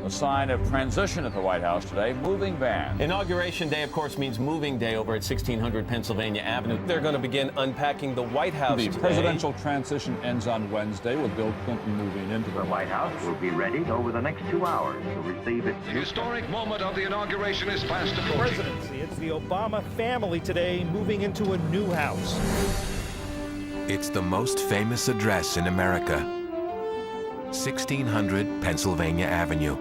A sign of transition at the White House today, moving van. Inauguration Day, of course, means moving day over at 1600 Pennsylvania Avenue. They're going to begin unpacking the White House The today. presidential transition ends on Wednesday with Bill Clinton moving into The White House will be ready over the next 2 hours to receive its... The historic moment of the inauguration is fast approaching. Presidency. It's the Obama family today moving into a new house. It's the most famous address in America, 1600 Pennsylvania Avenue.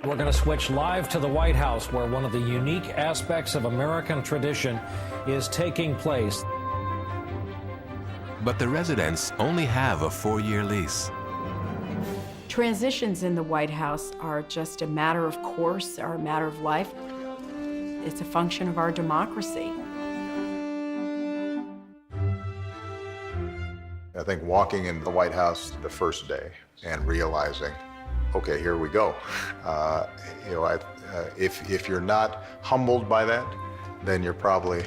We're going to switch live to the White House, where one of the unique aspects of American tradition is taking place. But the residents only have a 4-year lease. Transitions in the White House are just a matter of course, are a matter of life. It's a function of our democracy. I think walking into the White House the first day and realizing, okay, here we go. If you're not humbled by that, then you're probably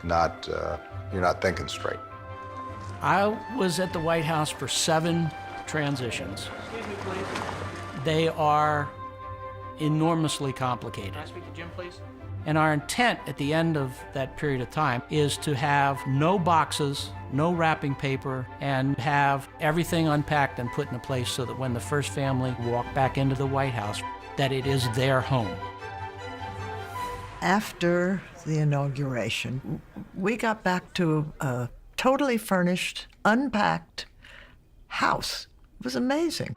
not thinking straight. I was at the White House for 7 transitions. Excuse me, please. They are enormously complicated. Can I speak to Jim, please? And our intent at the end of that period of time is to have no boxes, no wrapping paper, and have everything unpacked and put in a place so that when the first family walk back into the White House, that it is their home. After the inauguration, we got back to a totally furnished, unpacked house. It was amazing.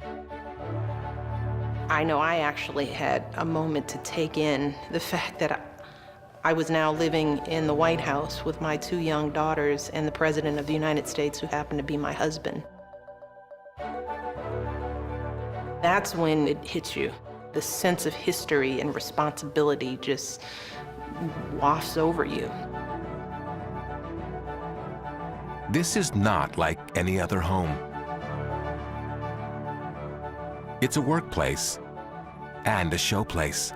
I know I actually had a moment to take in the fact that I was now living in the White House with my 2 young daughters and the President of the United States, who happened to be my husband. That's when it hits you. The sense of history and responsibility just wafts over you. This is not like any other home. It's a workplace and a showplace.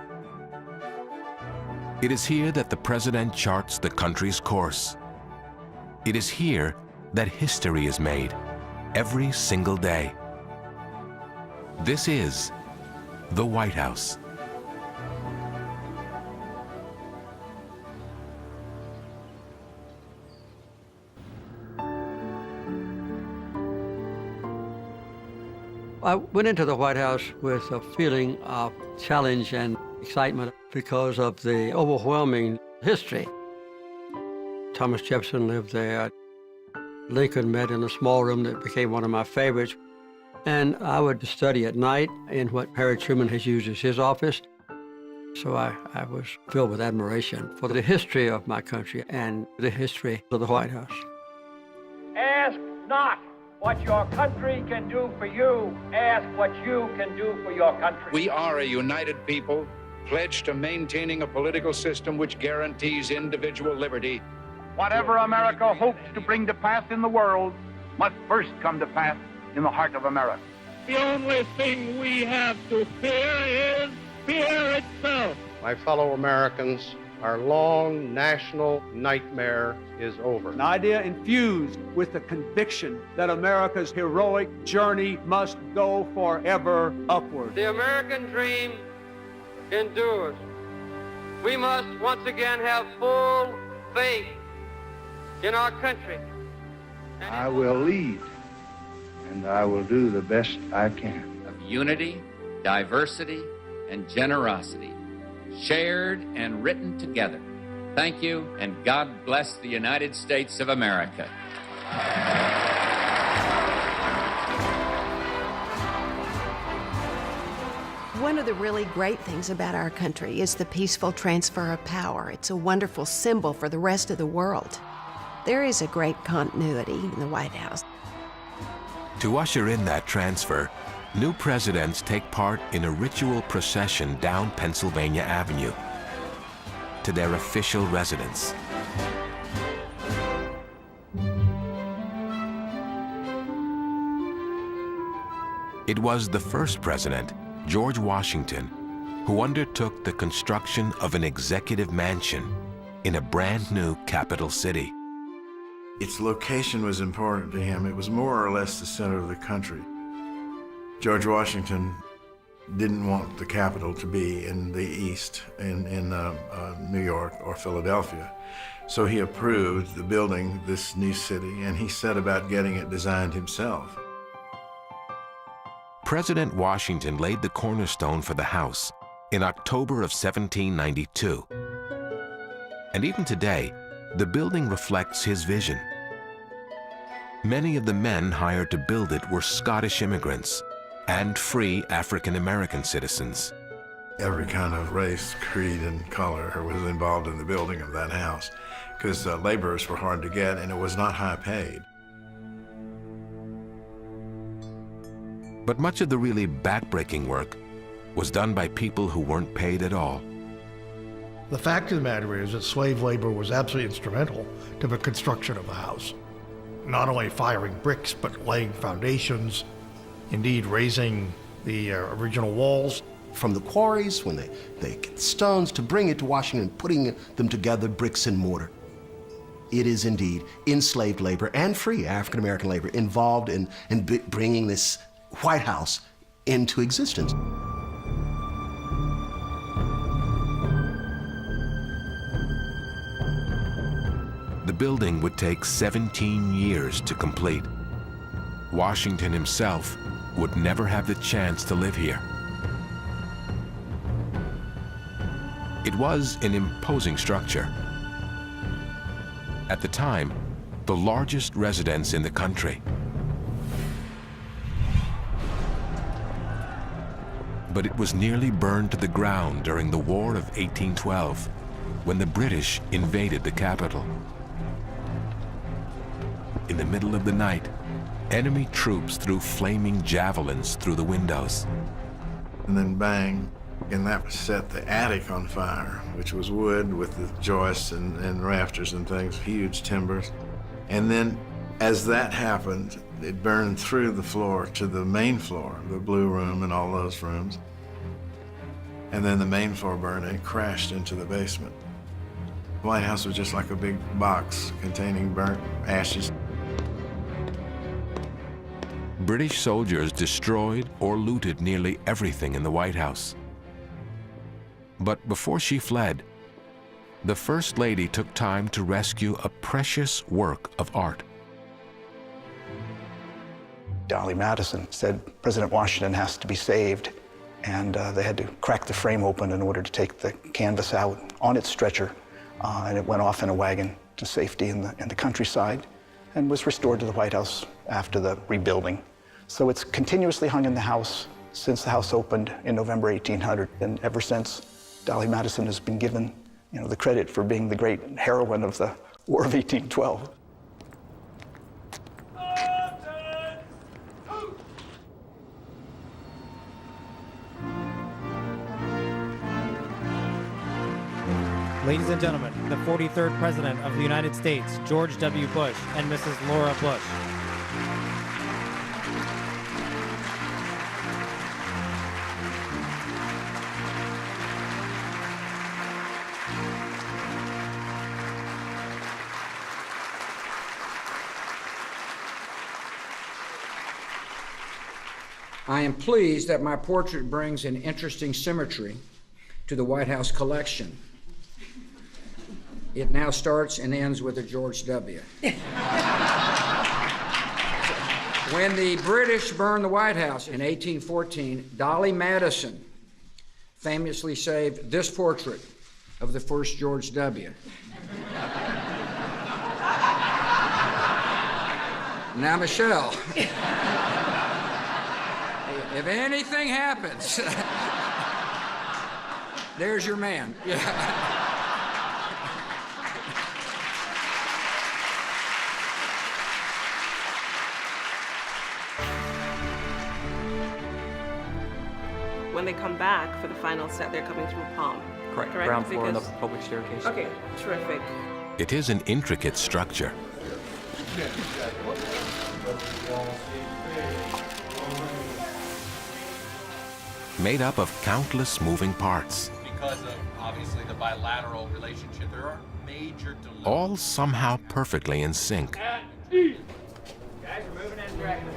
It is here that the president charts the country's course. It is here that history is made every single day. This is the White House. I went into the White House with a feeling of challenge and excitement because of the overwhelming history. Thomas Jefferson lived there. Lincoln met in a small room that became one of my favorites. And I would study at night in what Harry Truman has used as his office. So I was filled with admiration for the history of my country and the history of the White House. Ask not what your country can do for you. Ask what you can do for your country. We are a united people, pledged to maintaining a political system which guarantees individual liberty. Whatever America hopes to bring to pass in the world must first come to pass in the heart of America. The only thing we have to fear is fear itself. My fellow Americans, our long national nightmare is over. An idea infused with the conviction that America's heroic journey must go forever upward. The American dream endures. We must once again have full faith in our country. I will lead, and I will do the best I can. Of unity, diversity, and generosity, shared and written together. Thank you, and God bless the United States of America. One of the really great things about our country is the peaceful transfer of power. It's a wonderful symbol for the rest of the world. There is a great continuity in the White House. To usher in that transfer, new presidents take part in a ritual procession down Pennsylvania Avenue to their official residence. It was the first president, George Washington, who undertook the construction of an executive mansion in a brand new capital city. Its location was important to him. It was more or less the center of the country. George Washington didn't want the capital to be in the east, in New York or Philadelphia. So he approved the building this new city, and he set about getting it designed himself. President Washington laid the cornerstone for the house in October of 1792. And even today, the building reflects his vision. Many of the men hired to build it were Scottish immigrants and free African-American citizens. Every kind of race, creed, and color was involved in the building of that house, because laborers were hard to get and it was not high paid. But much of the really backbreaking work was done by people who weren't paid at all. The fact of the matter is that slave labor was absolutely instrumental to the construction of the house. Not only firing bricks, but laying foundations, indeed raising the original walls. From the quarries, when they get stones, to bring it to Washington, putting them together, bricks and mortar. It is indeed enslaved labor and free African-American labor involved in bringing this White House into existence. The building would take 17 years to complete. Washington himself would never have the chance to live here. It was an imposing structure. At the time, the largest residence in the country. But it was nearly burned to the ground during the War of 1812, when the British invaded the capital. In the middle of the night, enemy troops threw flaming javelins through the windows. And then bang, and that set the attic on fire, which was wood with the joists and rafters and things, huge timbers. And then as that happened, it burned through the floor to the main floor, the Blue Room and all those rooms. And then the main floor burned and crashed into the basement. The White House was just like a big box containing burnt ashes. British soldiers destroyed or looted nearly everything in the White House. But before she fled, the First Lady took time to rescue a precious work of art. Dolly Madison said President Washington has to be saved, and they had to crack the frame open in order to take the canvas out on its stretcher, and it went off in a wagon to safety in the countryside and was restored to the White House after the rebuilding. So it's continuously hung in the house since the house opened in November 1800, and ever since, Dolly Madison has been given, the credit for being the great heroine of the War of 1812. Ladies and gentlemen, the 43rd President of the United States, George W. Bush, and Mrs. Laura Bush. I am pleased that my portrait brings an interesting symmetry to the White House collection. It now starts and ends with a George W. When the British burned the White House in 1814, Dolly Madison famously saved this portrait of the first George W. Now, Michelle, if anything happens, there's your man. Yeah. When they come back for the final set, they're coming through Palm. Correct. Ground floor and the public staircase. Okay, terrific. It is an intricate structure. Made up of countless moving parts. Because of, obviously, the bilateral relationship, there are major delays. All somehow perfectly in sync. Guys are moving and dragging.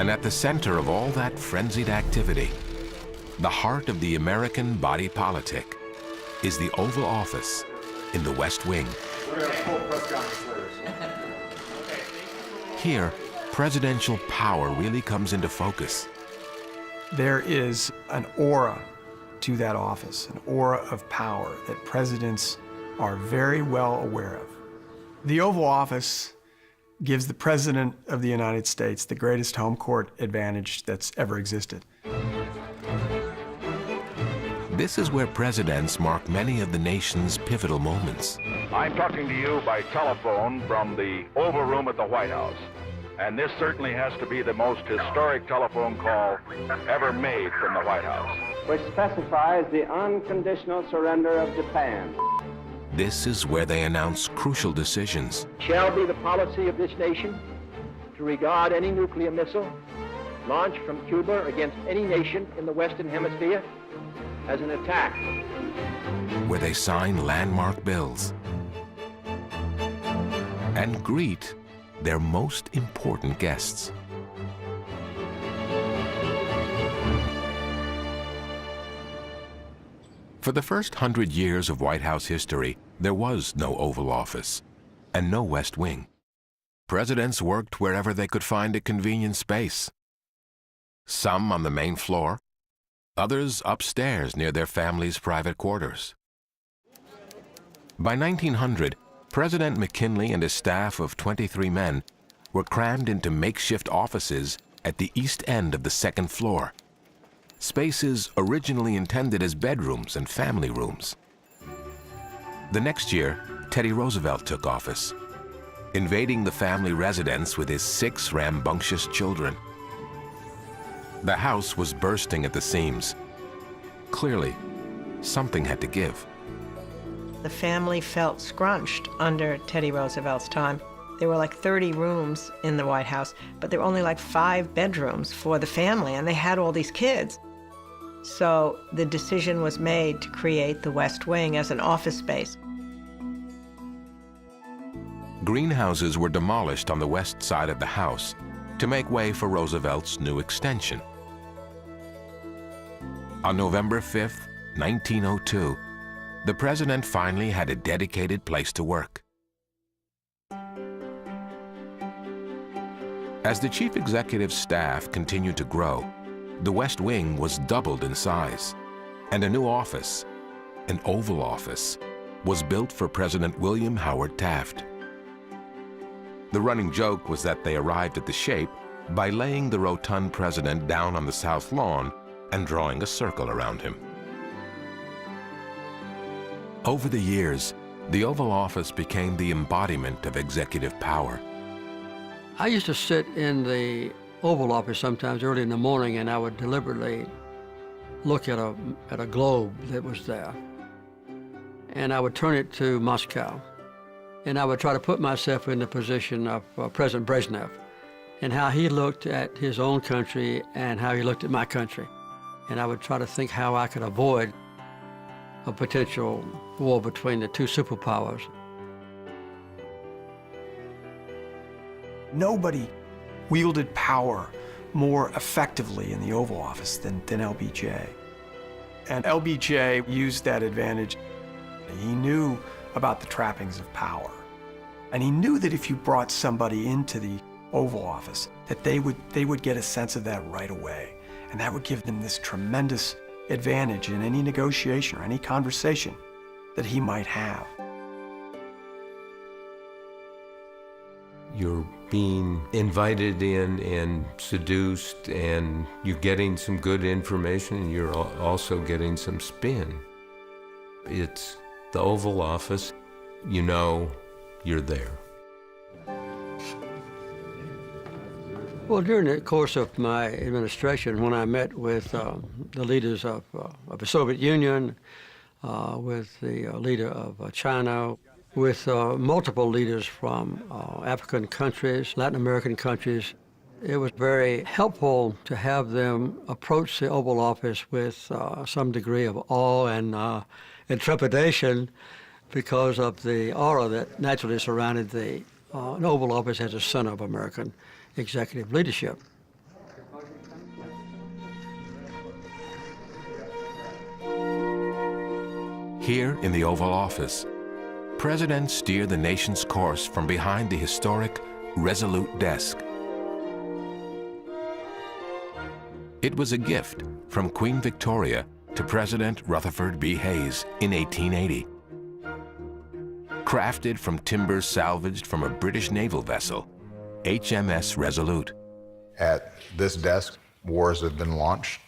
And at the center of all that frenzied activity, the heart of the American body politic, is the Oval Office in the West Wing. Here, presidential power really comes into focus. There is an aura to that office, an aura of power that presidents are very well aware of. The Oval Office gives the President of the United States the greatest home court advantage that's ever existed. This is where presidents mark many of the nation's pivotal moments. I'm talking to you by telephone from the Oval Room at the White House. And this certainly has to be the most historic telephone call ever made from the White House. Which specifies the unconditional surrender of Japan. This is where they announce crucial decisions. Shall be the policy of this nation to regard any nuclear missile launched from Cuba against any nation in the Western Hemisphere as an attack. Where they sign landmark bills and greet their most important guests. For the first 100 years of White House history, there was no Oval Office and no West Wing. Presidents worked wherever they could find a convenient space. Some on the main floor, others upstairs near their family's private quarters. By 1900, President McKinley and his staff of 23 men were crammed into makeshift offices at the east end of the second floor, spaces originally intended as bedrooms and family rooms. The next year, Teddy Roosevelt took office, invading the family residence with his 6 rambunctious children. The house was bursting at the seams. Clearly, something had to give. The family felt scrunched under Teddy Roosevelt's time. There were like 30 rooms in the White House, but there were only like 5 bedrooms for the family, and they had all these kids. So the decision was made to create the West Wing as an office space. Greenhouses were demolished on the west side of the house to make way for Roosevelt's new extension. On November 5th, 1902, the president finally had a dedicated place to work. As the chief executive's staff continued to grow, the West Wing was doubled in size, and a new office, an Oval Office, was built for President William Howard Taft. The running joke was that they arrived at the shape by laying the rotund president down on the south lawn and drawing a circle around him. Over the years, the Oval Office became the embodiment of executive power. I used to sit in the Oval Office sometimes early in the morning, and I would deliberately look at a globe that was there. And I would turn it to Moscow. And I would try to put myself in the position of President Brezhnev and how he looked at his own country and how he looked at my country. And I would try to think how I could avoid a potential war between the two superpowers. Nobody wielded power more effectively in the Oval Office than LBJ. And LBJ used that advantage. He knew about the trappings of power. And he knew that if you brought somebody into the Oval Office, that they would get a sense of that right away. And that would give them this tremendous advantage in any negotiation or any conversation that he might have. You're being invited in and seduced, and you're getting some good information, and you're also getting some spin. It's the Oval Office. You know you're there. Well, during the course of my administration, when I met with the leaders of the Soviet Union, with the leader of China, with multiple leaders from African countries, Latin American countries, it was very helpful to have them approach the Oval Office with some degree of awe and trepidation because of the aura that naturally surrounded the Oval Office as a center of American executive leadership. Here in the Oval Office, presidents steer the nation's course from behind the historic Resolute desk. It was a gift from Queen Victoria to President Rutherford B. Hayes in 1880. Crafted from timbers salvaged from a British naval vessel, HMS Resolute. At this desk, wars have been launched,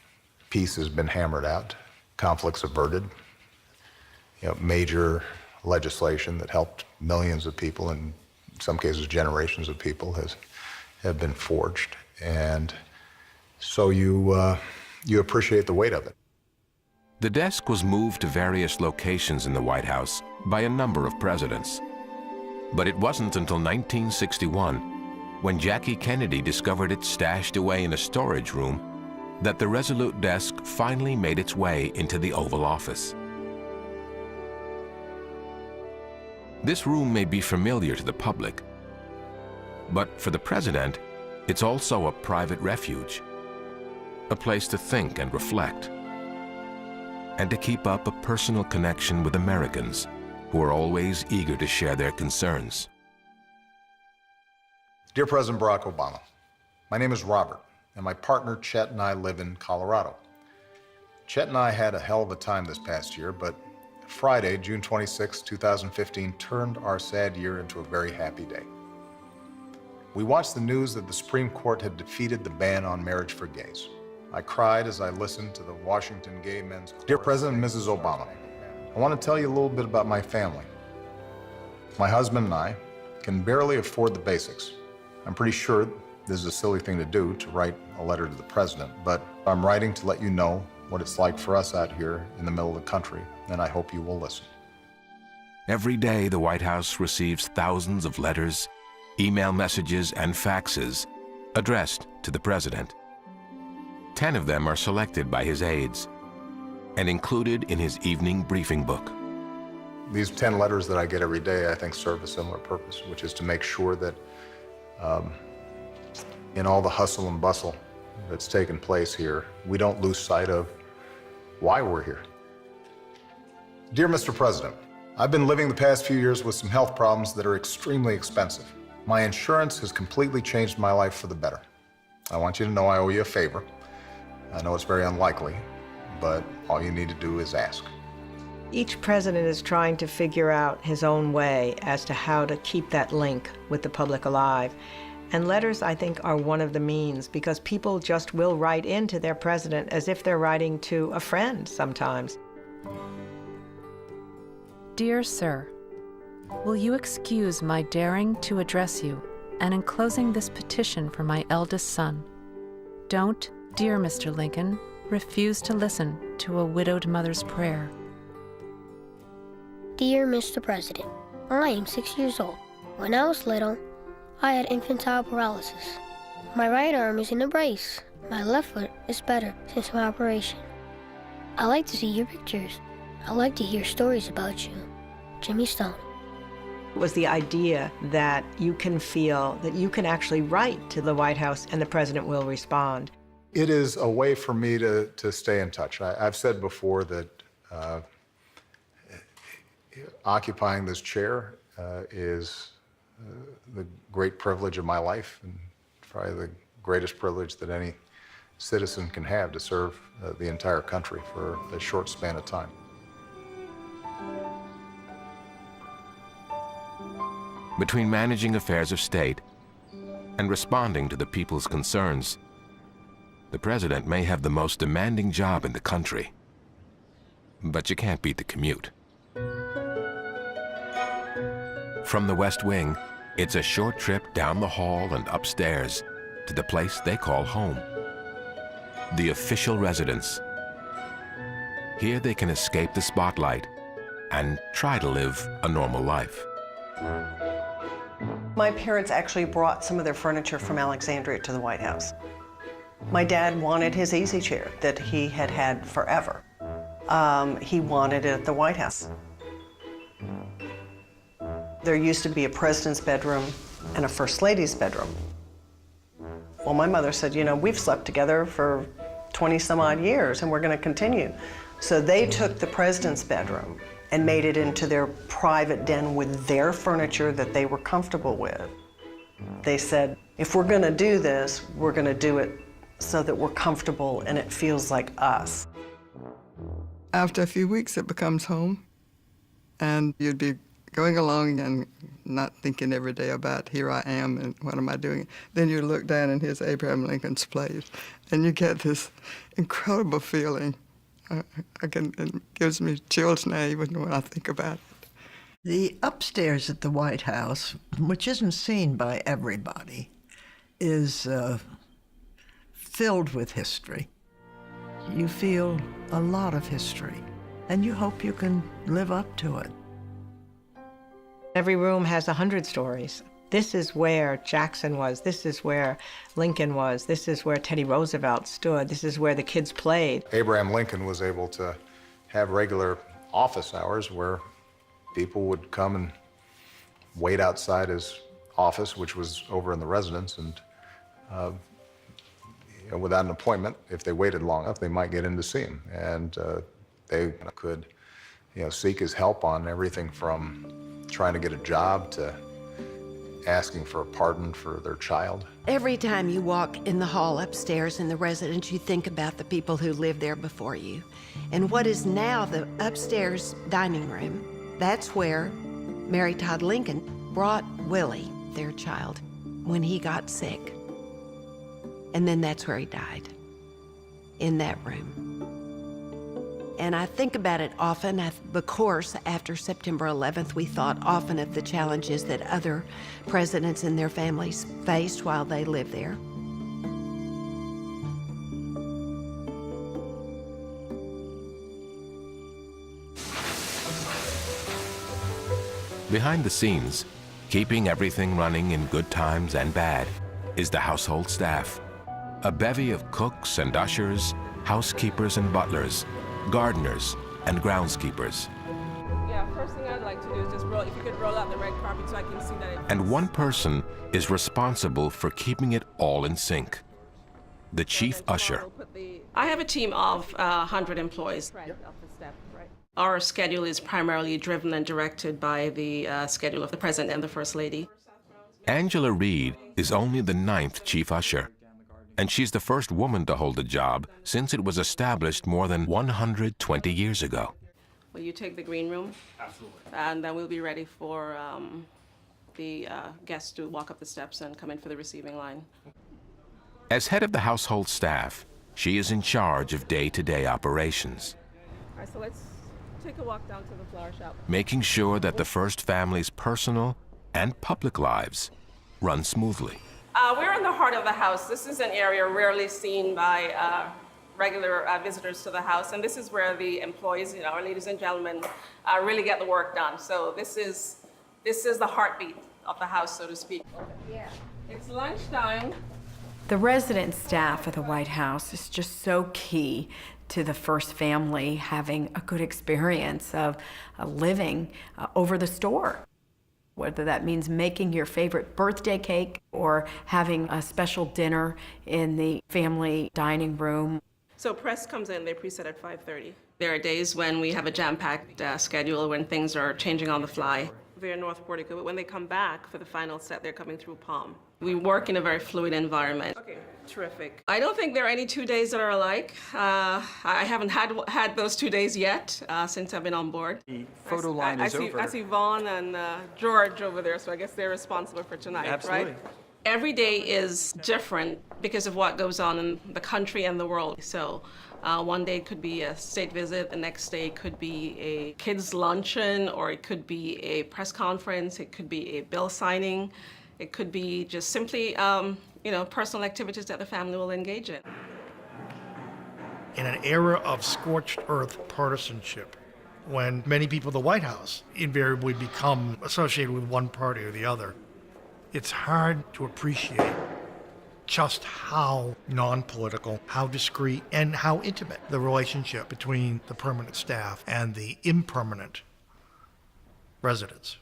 peace has been hammered out, conflicts averted. Major legislation that helped millions of people, and in some cases generations of people, have been forged. And so you appreciate the weight of it. The desk was moved to various locations in the White House by a number of presidents. But it wasn't until 1961, when Jackie Kennedy discovered it stashed away in a storage room, that the Resolute desk finally made its way into the Oval Office. This room may be familiar to the public, but for the president, it's also a private refuge, a place to think and reflect, and to keep up a personal connection with Americans who are always eager to share their concerns. Dear President Barack Obama, my name is Robert, and my partner Chet and I live in Colorado. Chet and I had a hell of a time this past year, but Friday, June 26, 2015, turned our sad year into a very happy day. We watched the news that the Supreme Court had defeated the ban on marriage for gays. I cried as I listened to the Washington Gay Men's Chorus. Dear President and Mrs. Obama, I want to tell you a little bit about my family. My husband and I can barely afford the basics. I'm pretty sure this is a silly thing to do, to write a letter to the president, but I'm writing to let you know what it's like for us out here in the middle of the country, and I hope you will listen. Every day, the White House receives thousands of letters, email messages, and faxes addressed to the president. 10 of them are selected by his aides and included in his evening briefing book. These 10 letters that I get every day, I think, serve a similar purpose, which is to make sure that in all the hustle and bustle that's taken place here, we don't lose sight of why we're here. Dear Mr. President, I've been living the past few years with some health problems that are extremely expensive. My insurance has completely changed my life for the better. I want you to know I owe you a favor. I know it's very unlikely, but all you need to do is ask. Each president is trying to figure out his own way as to how to keep that link with the public alive. And letters, I think, are one of the means, because people just will write into their president as if they're writing to a friend sometimes. Dear Sir, will you excuse my daring to address you and enclosing this petition for my eldest son? Don't, dear Mr. Lincoln, refuse to listen to a widowed mother's prayer. Dear Mr. President, I am 6 years old. When I was little, I had infantile paralysis. My right arm is in a brace. My left foot is better since my operation. I like to see your pictures. I like to hear stories about you. Jimmy Stone. It was the idea that you can feel that you can actually write to the White House and the president will respond. It is a way for me to stay in touch. I've said before that occupying this chair is the great privilege of my life, and probably the greatest privilege that any citizen can have, to serve the entire country for a short span of time. Between managing affairs of state and responding to the people's concerns, the president may have the most demanding job in the country. But you can't beat the commute. From the West Wing, it's a short trip down the hall and upstairs to the place they call home, the official residence. Here they can escape the spotlight and try to live a normal life. My parents actually brought some of their furniture from Alexandria to the White House. My dad wanted his easy chair that he had had forever. He wanted it at the White House. There used to be a president's bedroom and a first lady's bedroom. Well, my mother said, you know, we've slept together for 20 some odd years and we're going to continue. So they took the president's bedroom and made it into their private den with their furniture that they were comfortable with. They said, if we're gonna do this, we're gonna do it so that we're comfortable and it feels like us. After a few weeks, it becomes home, and you'd be going along and not thinking every day about here I am and what am I doing. Then you look down and here's Abraham Lincoln's place, and you get this incredible feeling. It gives me chills now even when I think about it. The upstairs at the White House, which isn't seen by everybody, is filled with history. You feel a lot of history, and you hope you can live up to it. Every room has 100 stories. This is where Jackson was. This is where Lincoln was. This is where Teddy Roosevelt stood. This is where the kids played. Abraham Lincoln was able to have regular office hours where people would come and wait outside his office, which was over in the residence, and without an appointment, if they waited long enough, they might get in to see him. And they could seek his help on everything from trying to get a job to asking for a pardon for their child. Every time you walk in the hall upstairs in the residence, you think about the people who lived there before you. And what is now the upstairs dining room, that's where Mary Todd Lincoln brought Willie, their child, when he got sick. And then that's where he died, in that room. And I think about it often. Of course, after September 11th, we thought often of the challenges that other presidents and their families faced while they lived there. Behind the scenes, keeping everything running in good times and bad, is the household staff. A bevy of cooks and ushers, housekeepers and butlers, gardeners and groundskeepers. Yeah, first thing I'd like to do is just if you could roll out the red carpet so I can see that. And one person is responsible for keeping it all in sync. The chief usher. I have a team of 100 employees. Our schedule is primarily driven and directed by the schedule of the President and the First Lady. Angela Reed is only the 9th chief usher, and she's the first woman to hold the job since it was established more than 120 years ago. Will you take the green room? Absolutely. And then we'll be ready for the guests to walk up the steps and come in for the receiving line. As head of the household staff, she is in charge of day-to-day operations, All right, so let's take a walk down to the flower shop. making sure that the First family's personal and public lives run smoothly. We're in the heart of the house. This is an area rarely seen by regular visitors to the house, and this is where the employees, our ladies and gentlemen, really get the work done. So this is the heartbeat of the house, so to speak. Yeah. It's lunchtime. The resident staff at the White House is just so key to the First family having a good experience of living over the store. Whether that means making your favorite birthday cake or having a special dinner in the family dining room. So press comes in, they're preset at 5:30. There are days when we have a jam-packed schedule, when things are changing on the fly. They're in North Portico, but when they come back for the final set, they're coming through Palm. We work in a very fluid environment. Okay, terrific. I don't think there are any 2 days that are alike. I haven't had those 2 days yet since I've been on board. The photo line is over. I see Vaughn and George over there, so I guess they're responsible for tonight, Absolutely. right? Every day is different because of what goes on in the country and the world. So one day it could be a state visit, the next day it could be a kids' luncheon, or it could be a press conference, it could be a bill signing, it could be just simply personal activities that the family will engage in. In an era of scorched earth partisanship, when many people at the White House invariably become associated with one party or the other, it's hard to appreciate just how non-political, how discreet, and how intimate the relationship between the permanent staff and the impermanent residents.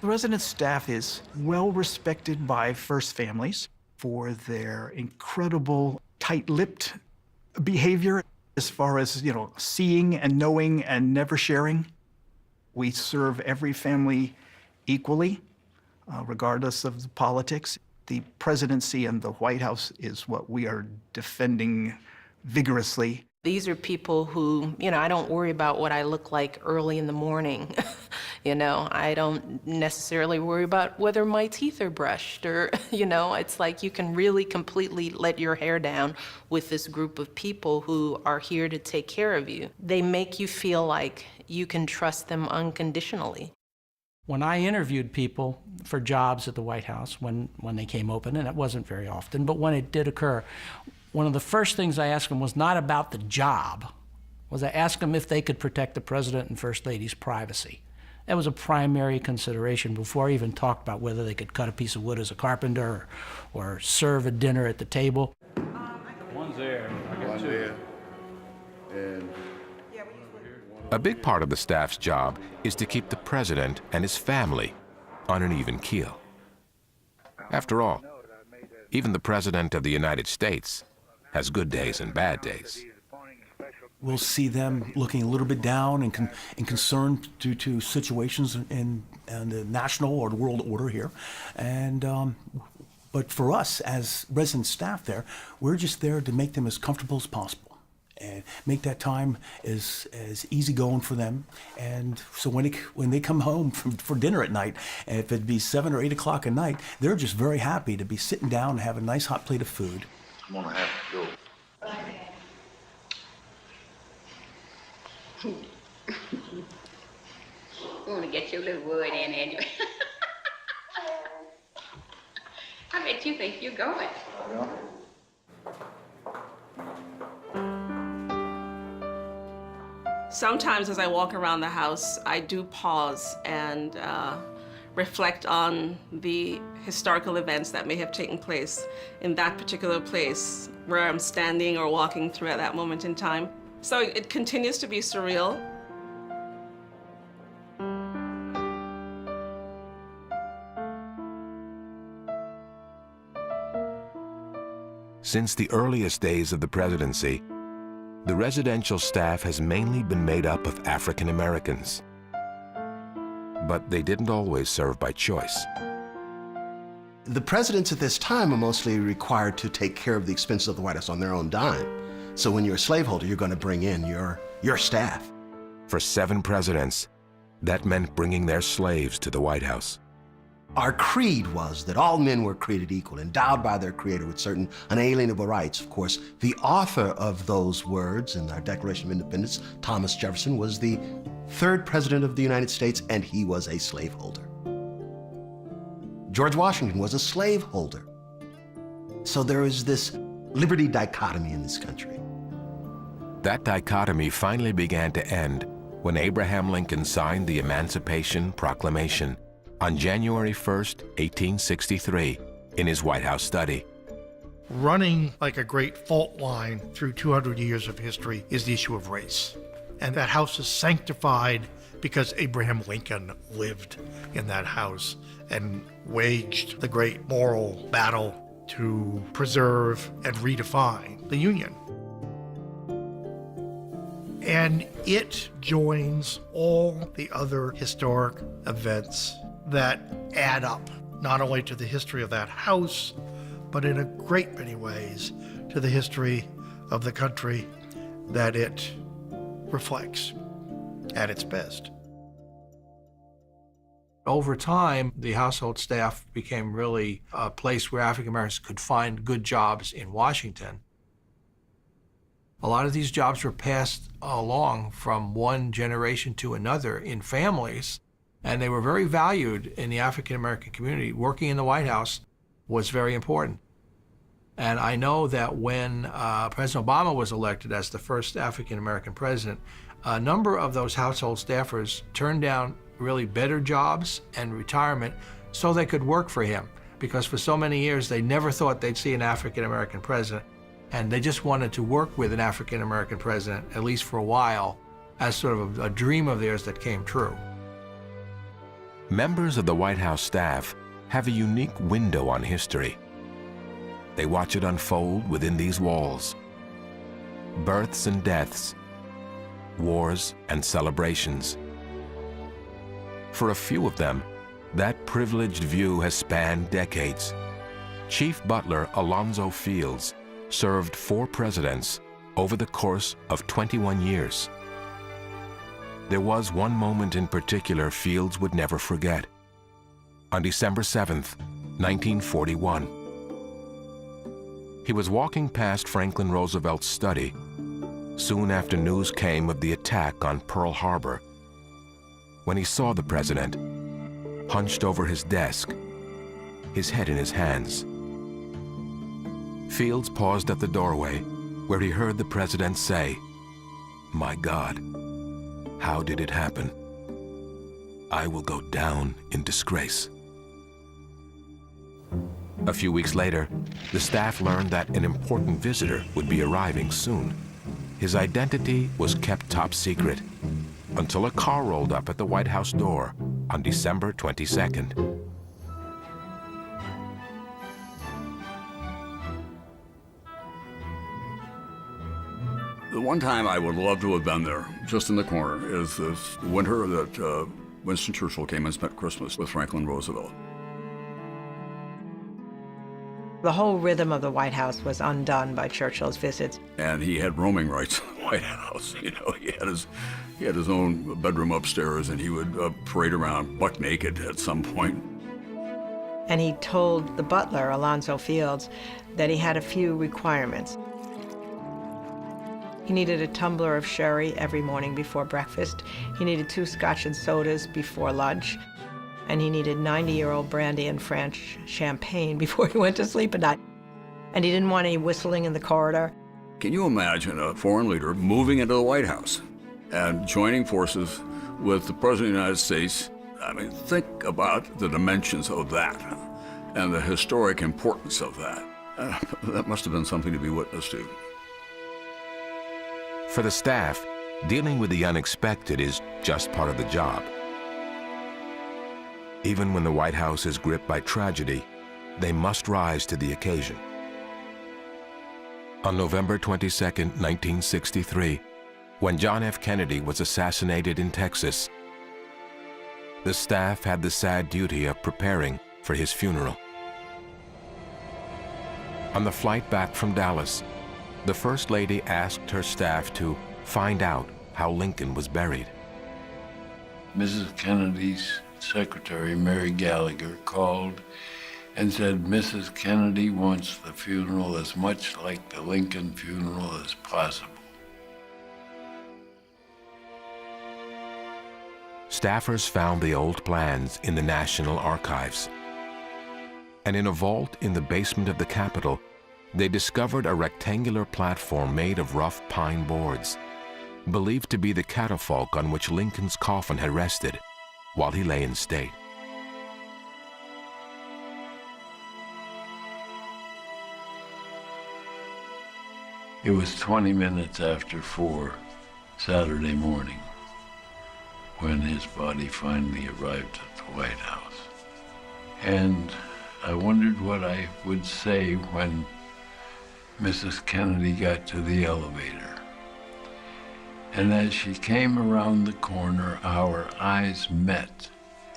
The resident staff is well respected by First families for their incredible tight-lipped behavior. As far as, seeing and knowing and never sharing, we serve every family equally, regardless of the politics. The presidency and the White House is what we are defending vigorously. These are people who, I don't worry about what I look like early in the morning. I don't necessarily worry about whether my teeth are brushed or, it's like you can really completely let your hair down with this group of people who are here to take care of you. They make you feel like you can trust them unconditionally. When I interviewed people for jobs at the White House, when they came open, and it wasn't very often, but when it did occur, one of the first things I asked them was not about the job, was I asked them if they could protect the President and First Lady's privacy. That was a primary consideration before I even talked about whether they could cut a piece of wood as a carpenter or serve a dinner at the table. One's there. I got two. And A big part of the staff's job is to keep the president and his family on an even keel. After all, even the President of the United States has good days and bad days. We'll see them looking a little bit down and concerned due to situations in the national or the world order here. But for us as resident staff there, we're just there to make them as comfortable as possible and make that time as easygoing for them. And so when they come home for dinner at night, if it'd be 7 or 8 o'clock at night, they're just very happy to be sitting down and have a nice hot plate of food. I'm gonna have to go. You want to get your little wood in, Andrew. I bet you think you're going. Sometimes as I walk around the house, I do pause and reflect on the historical events that may have taken place in that particular place where I'm standing or walking through at that moment in time. So it continues to be surreal. Since the earliest days of the presidency, the residential staff has mainly been made up of African Americans. But they didn't always serve by choice. The presidents at this time are mostly required to take care of the expenses of the White House on their own dime. So when you're a slaveholder, you're going to bring in your staff. For 7 presidents, that meant bringing their slaves to the White House. Our creed was that all men were created equal, endowed by their Creator with certain unalienable rights. Of course, the author of those words in our Declaration of Independence, Thomas Jefferson, was the 3rd president of the United States, and he was a slaveholder. George Washington was a slaveholder. So there is this liberty dichotomy in this country. That dichotomy finally began to end when Abraham Lincoln signed the Emancipation Proclamation on January 1st, 1863, in his White House study. Running like a great fault line through 200 years of history is the issue of race. And that house is sanctified because Abraham Lincoln lived in that house and waged the great moral battle to preserve and redefine the Union. And it joins all the other historic events that add up, not only to the history of that house, but in a great many ways to the history of the country that it reflects at its best. Over time, the household staff became really a place where African Americans could find good jobs in Washington. A lot of these jobs were passed along from one generation to another in families, and they were very valued in the African American community. Working in the White House was very important. And I know that when President Obama was elected as the first African American president, a number of those household staffers turned down really better jobs and retirement so they could work for him, because for so many years they never thought they'd see an African American president, and they just wanted to work with an African American president, at least for a while, as sort of a dream of theirs that came true. Members of the White House staff have a unique window on history. They watch it unfold within these walls. births and deaths, wars and celebrations. For a few of them, that privileged view has spanned decades. Chief Butler Alonzo Fields served 4 presidents over the course of 21 years. There was one moment in particular Fields would never forget. On December 7th, 1941. He was walking past Franklin Roosevelt's study soon after news came of the attack on Pearl Harbor, when he saw the president hunched over his desk, his head in his hands. Fields paused at the doorway, where he heard the president say, "My God, how did it happen? I will go down in disgrace." A few weeks later, the staff learned that an important visitor would be arriving soon. His identity was kept top secret until a car rolled up at the White House door on December 22nd. The one time I would love to have been there, just in the corner, is this winter that Winston Churchill came and spent Christmas with Franklin Roosevelt. The whole rhythm of the White House was undone by Churchill's visits. And he had roaming rights in the White House. You know, he had his own bedroom upstairs, and he would parade around buck naked at some point. And he told the butler, Alonzo Fields, that he had a few requirements. He needed a tumbler of sherry every morning before breakfast. He needed 2 scotch and sodas before lunch. And he needed 90-year-old brandy and French champagne before he went to sleep at night. And he didn't want any whistling in the corridor. Can you imagine a foreign leader moving into the White House and joining forces with the President of the United States? I mean, think about the dimensions of that and the historic importance of that. That must have been something to be witness to. For the staff, dealing with the unexpected is just part of the job. Even when the White House is gripped by tragedy, they must rise to the occasion. On November 22, 1963, when John F. Kennedy was assassinated in Texas, the staff had the sad duty of preparing for his funeral. On the flight back from Dallas, the First Lady asked her staff to find out how Lincoln was buried. Mrs. Kennedy's secretary, Mary Gallagher, called and said Mrs. Kennedy wants the funeral as much like the Lincoln funeral as possible. Staffers found the old plans in the National Archives. And in a vault in the basement of the Capitol, they discovered a rectangular platform made of rough pine boards, believed to be the catafalque on which Lincoln's coffin had rested while he lay in state. It was 20 minutes after 4 Saturday morning when his body finally arrived at the White House. And I wondered what I would say when Mrs. Kennedy got to the elevator. And as she came around the corner, our eyes met,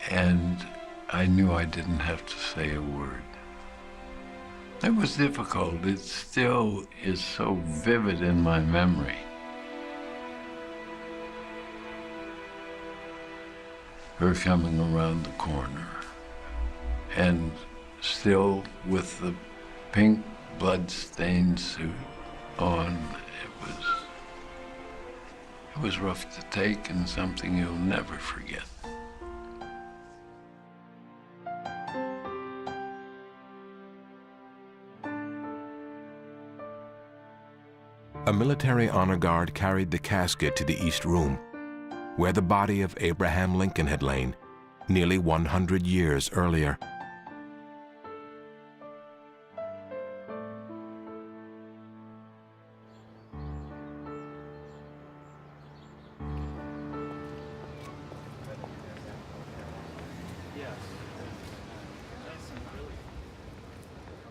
and I knew I didn't have to say a word. It was difficult. It still is so vivid in my memory. Her coming around the corner, and still with the pink blood-stained suit on, it was rough to take and something you'll never forget. A military honor guard carried the casket to the East Room, where the body of Abraham Lincoln had lain nearly 100 years earlier.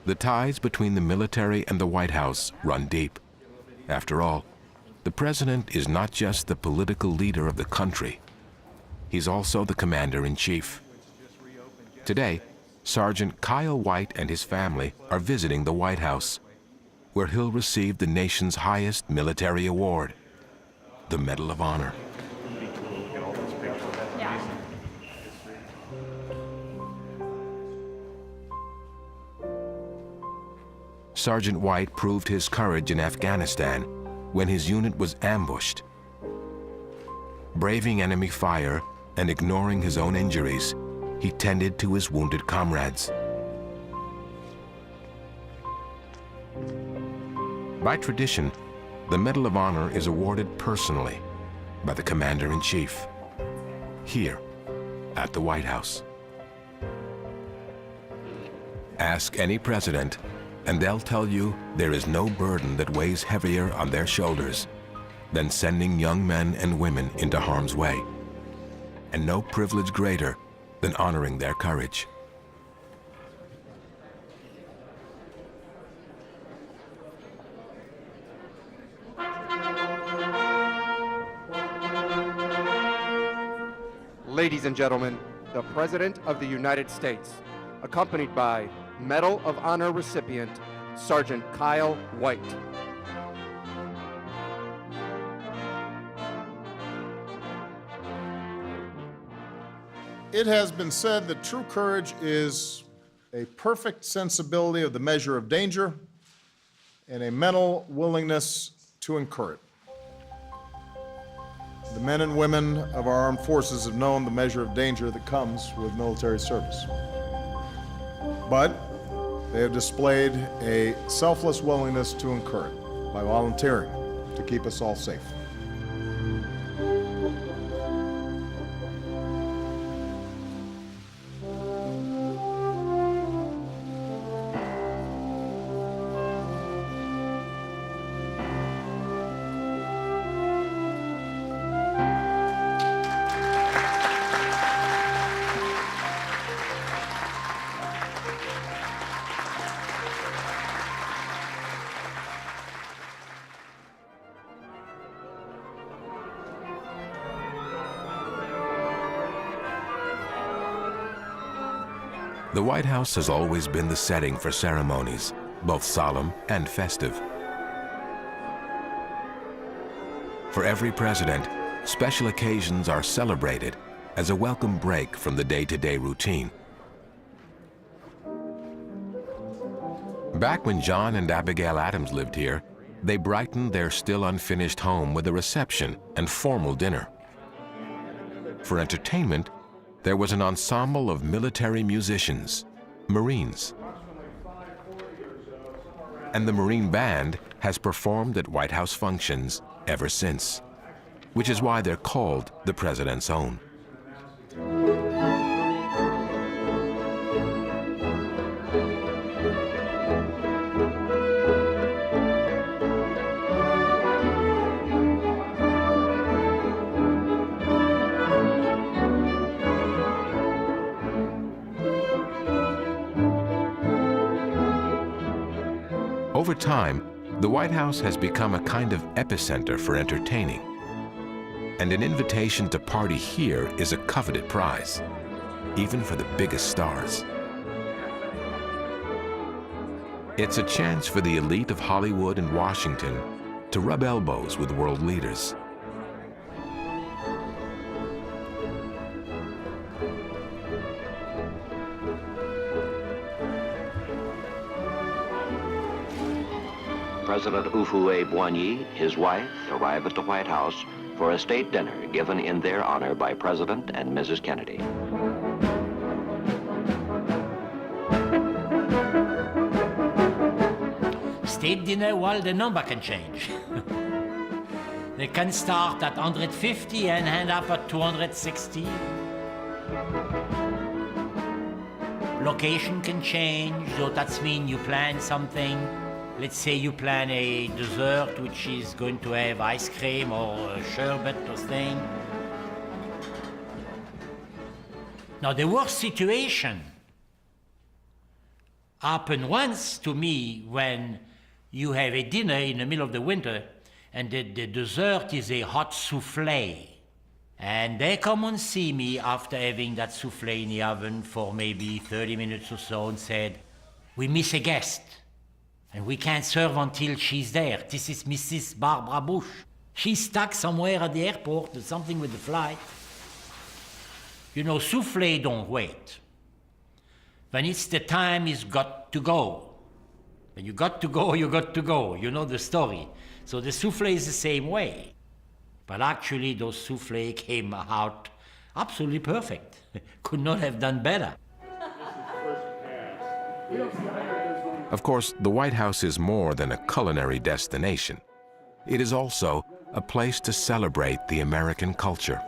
The ties between the military and the White House run deep. After all, The president is not just the political leader of the country. He's also the commander-in-chief. Today, Sergeant Kyle White and his family are visiting the White House, where he'll receive the nation's highest military award, the Medal of Honor. Sergeant White proved his courage in Afghanistan when his unit was ambushed. Braving enemy fire and ignoring his own injuries, he tended to his wounded comrades. By tradition, the Medal of Honor is awarded personally by the Commander-in-Chief, here at the White House. Ask any president, and they'll tell you there is no burden that weighs heavier on their shoulders than sending young men and women into harm's way, and no privilege greater than honoring their courage. Ladies and gentlemen, the President of the United States, accompanied by Medal of Honor recipient, Sergeant Kyle White. It has been said that true courage is a perfect sensibility of the measure of danger and a mental willingness to incur it. The men and women of our armed forces have known the measure of danger that comes with military service. But they have displayed a selfless willingness to incur it by volunteering to keep us all safe. The White House has always been the setting for ceremonies, both solemn and festive. For every president, special occasions are celebrated as a welcome break from the day-to-day routine. Back when John and Abigail Adams lived here, they brightened their still unfinished home with a reception and formal dinner. For entertainment, there was an ensemble of military musicians, Marines. And the Marine Band has performed at White House functions ever since, which is why they're called the President's Own. Over time, the White House has become a kind of epicenter for entertaining. And an invitation to party here is a coveted prize, even for the biggest stars. It's a chance for the elite of Hollywood and Washington to rub elbows with world leaders. President Ufule-Boigny, his wife, arrive at the White House for a state dinner given in their honor by President and Mrs. Kennedy. State dinner, well, the number can change. They can start at 150 and end up at 260. Location can change, so that means you plan something. Let's say you plan a dessert which is going to have ice cream or a sherbet or thing. Now, the worst situation happened once to me when you have a dinner in the middle of the winter and the dessert is a hot souffle. And they come and see me after having that souffle in the oven for maybe 30 minutes or so and said, "We miss a guest, and we can't serve until she's there. This is Mrs. Barbara Bush. She's stuck somewhere at the airport or something with the flight." You know, souffle don't wait. When it's the time, it's got to go. When you got to go, you got to go. You know the story. So the souffle is the same way. But actually, those souffle came out absolutely perfect. Could not have done better. Of course, the White House is more than a culinary destination. It is also a place to celebrate the American culture.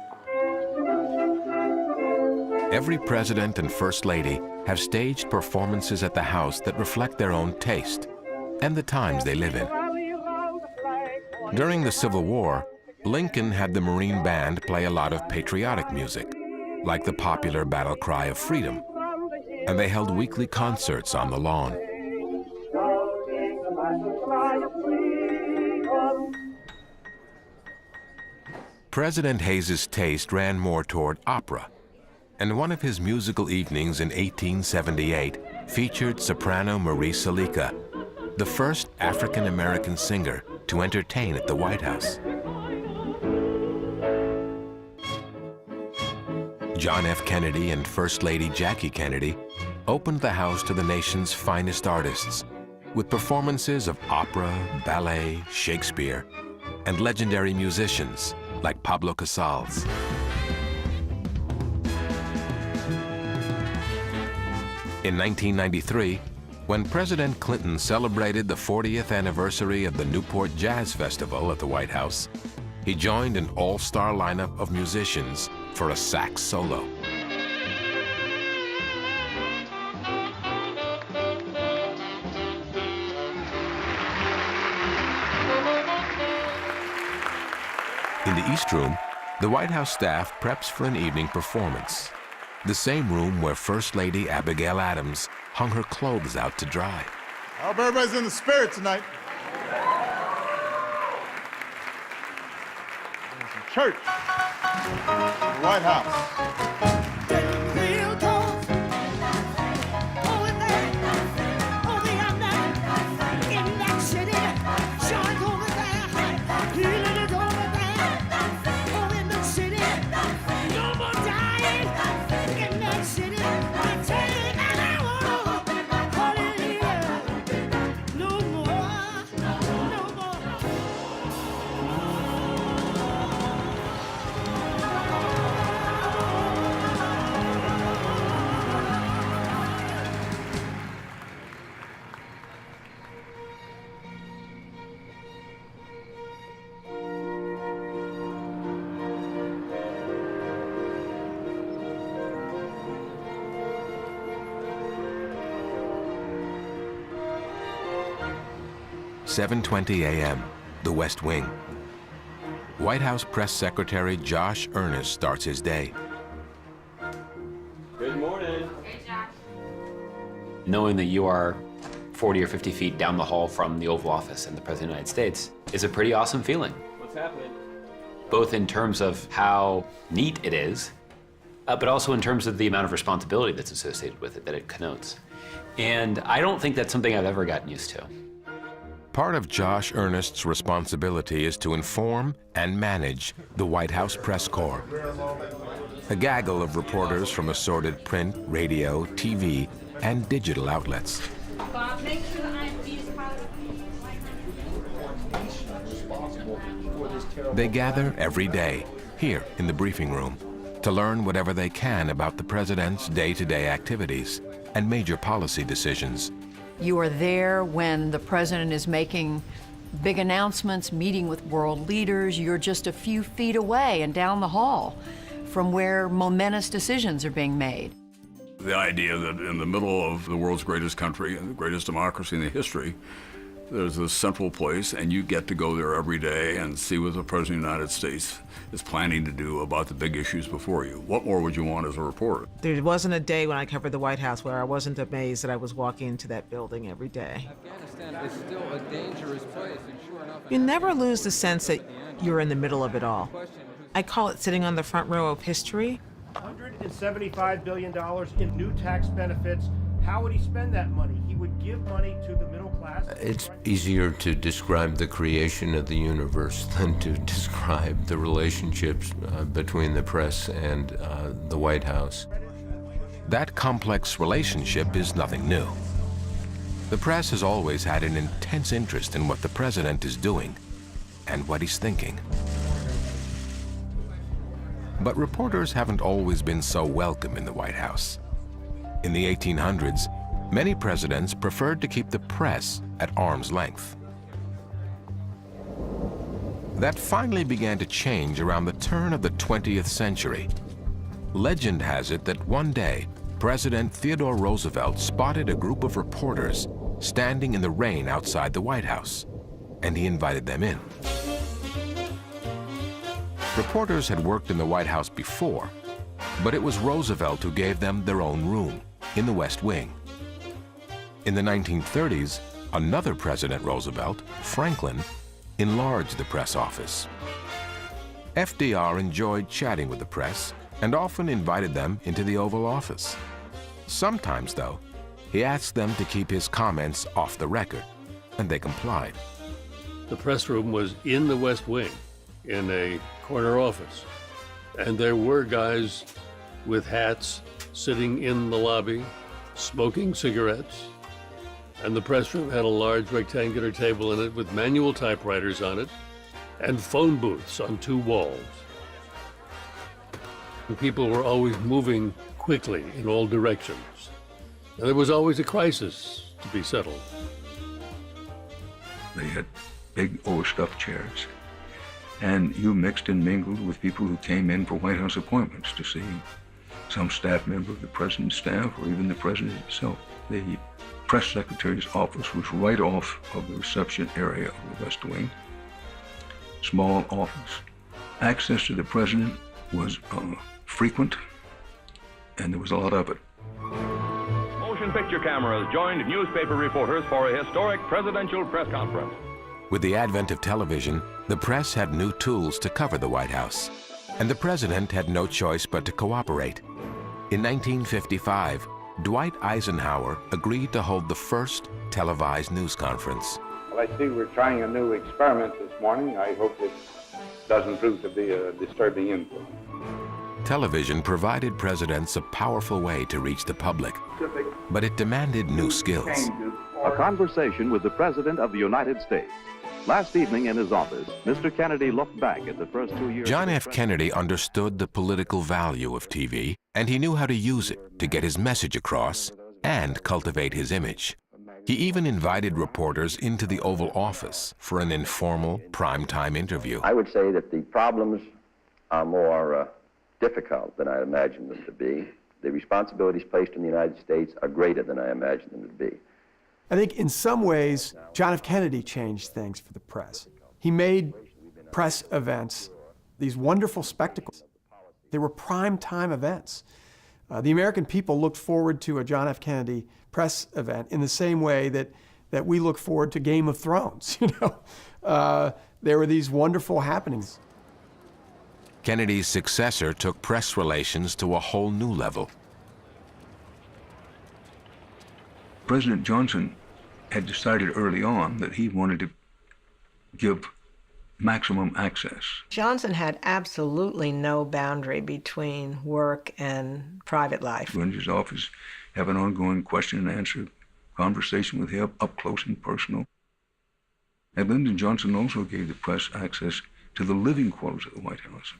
Every president and first lady have staged performances at the house that reflect their own taste and the times they live in. During the Civil War, Lincoln had the Marine Band play a lot of patriotic music, like the popular battle cry of freedom, and they held weekly concerts on the lawn. President Hayes's taste ran more toward opera, and one of his musical evenings in 1878 featured soprano Marie Salika, the first African-American singer to entertain at the White House. John F. Kennedy and First Lady Jackie Kennedy opened the house to the nation's finest artists with performances of opera, ballet, Shakespeare, and legendary musicians like Pablo Casals. In 1993, when President Clinton celebrated the 40th anniversary of the Newport Jazz Festival at the White House, he joined an all-star lineup of musicians for a sax solo. In the East Room, the White House staff preps for an evening performance, the same room where First Lady Abigail Adams hung her clothes out to dry. I hope everybody's in the spirit tonight. There's some church. The White House. "7:20 a.m., the West Wing. White House Press Secretary Josh Earnest starts his day. Good morning. Hey, Josh. Knowing that you are 40 or 50 feet down the hall from the Oval Office and the President of the United States is a pretty awesome feeling. What's happening? Both in terms of how neat it is, but also in terms of the amount of responsibility that's associated with it, that it connotes. And I don't think that's something I've ever gotten used to. Part of Josh Earnest's responsibility is to inform and manage the White House press corps. A gaggle of reporters from assorted print, radio, TV, and digital outlets. Bob, make sure the They gather every day, here in the briefing room, to learn whatever they can about the president's day-to-day activities and major policy decisions. You are there when the president is making big announcements, meeting with world leaders. You're just a few feet away and down the hall from where momentous decisions are being made. The idea that in the middle of the world's greatest country and the greatest democracy in the history, there's a central place, and you get to go there every day and see what the President of the United States is planning to do about the big issues before you. What more would you want as a reporter? There wasn't a day when I covered the White House where I wasn't amazed that I was walking into that building every day. Afghanistan is still a dangerous place, and sure enough... You never lose the sense that you're in the middle of it all. I call it sitting on the front row of history. $175 billion in new tax benefits. How would he spend that money? He would give money to the middle class. It's easier to describe the creation of the universe than to describe the relationships between the press and the White House. That complex relationship is nothing new. The press has always had an intense interest in what the president is doing and what he's thinking. But reporters haven't always been so welcome in the White House. In the 1800s, many presidents preferred to keep the press at arm's length. That finally began to change around the turn of the 20th century. Legend has it that one day, President Theodore Roosevelt spotted a group of reporters standing in the rain outside the White House, and he invited them in. Reporters had worked in the White House before, but it was Roosevelt who gave them their own room in the West Wing. In the 1930s, another President Roosevelt, Franklin, enlarged the press office. FDR enjoyed chatting with the press and often invited them into the Oval Office. Sometimes, though, he asked them to keep his comments off the record, and they complied. The press room was in the West Wing, in a corner office, and there were guys with hats sitting in the lobby, smoking cigarettes, and the press room had a large rectangular table in it with manual typewriters on it and phone booths on 2 walls. And people were always moving quickly in all directions, and there was always a crisis to be settled. They had big overstuffed chairs, and you mixed and mingled with people who came in for White House appointments to see some staff member of the president's staff or even the president himself. The press secretary's office was right off of the reception area of the West Wing. Small office. Access to the president was frequent, and there was a lot of it. Motion picture cameras joined newspaper reporters for a historic presidential press conference. With the advent of television, the press had new tools to cover the White House, and the president had no choice but to cooperate. In 1955, Dwight Eisenhower agreed to hold the first televised news conference. Well, I see we're trying a new experiment this morning. I hope it doesn't prove to be a disturbing influence. Television provided presidents a powerful way to reach the public, but it demanded new skills. A conversation with the President of the United States. Last evening in his office, Mr. Kennedy looked back at the first 2 years. John F. Kennedy understood the political value of TV, and he knew how to use it to get his message across and cultivate his image. He even invited reporters into the Oval Office for an informal, primetime interview. I would say that the problems are more difficult than I imagined them to be. The responsibilities placed in the United States are greater than I imagined them to be. I think in some ways, John F. Kennedy changed things for the press. He made press events these wonderful spectacles. They were prime time events. The American people looked forward to a John F. Kennedy press event in the same way that we look forward to Game of Thrones. There were these wonderful happenings. Kennedy's successor took press relations to a whole new level. President Johnson had decided early on that he wanted to give maximum access. Johnson had absolutely no boundary between work and private life. Go into his office, have an ongoing question and answer conversation with him, up close and personal. And Lyndon Johnson also gave the press access to the living quarters of the White House.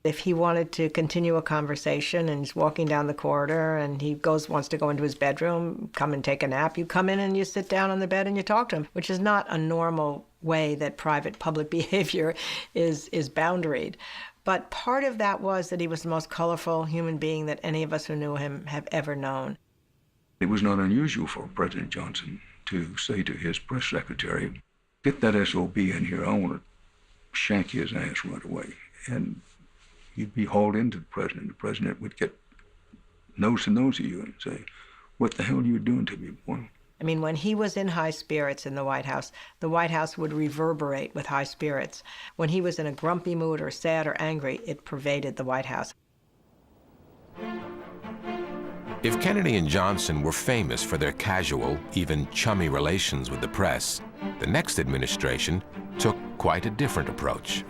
If he wanted to continue a conversation and he's walking down the corridor and he wants to go into his bedroom, come and take a nap, you come in and you sit down on the bed and you talk to him, which is not a normal way that private public behavior is boundaried. But part of that was that he was the most colorful human being that any of us who knew him have ever known. It was not unusual for President Johnson to say to his press secretary, "Get that SOB in here. I want to shank his ass right away." And you'd be hauled into the president. The president would get nose to nose of you and say, "What the hell are you doing to me, boy?" I mean, when he was in high spirits in the White House would reverberate with high spirits. When he was in a grumpy mood or sad or angry, it pervaded the White House. If Kennedy and Johnson were famous for their casual, even chummy relations with the press, the next administration took quite a different approach.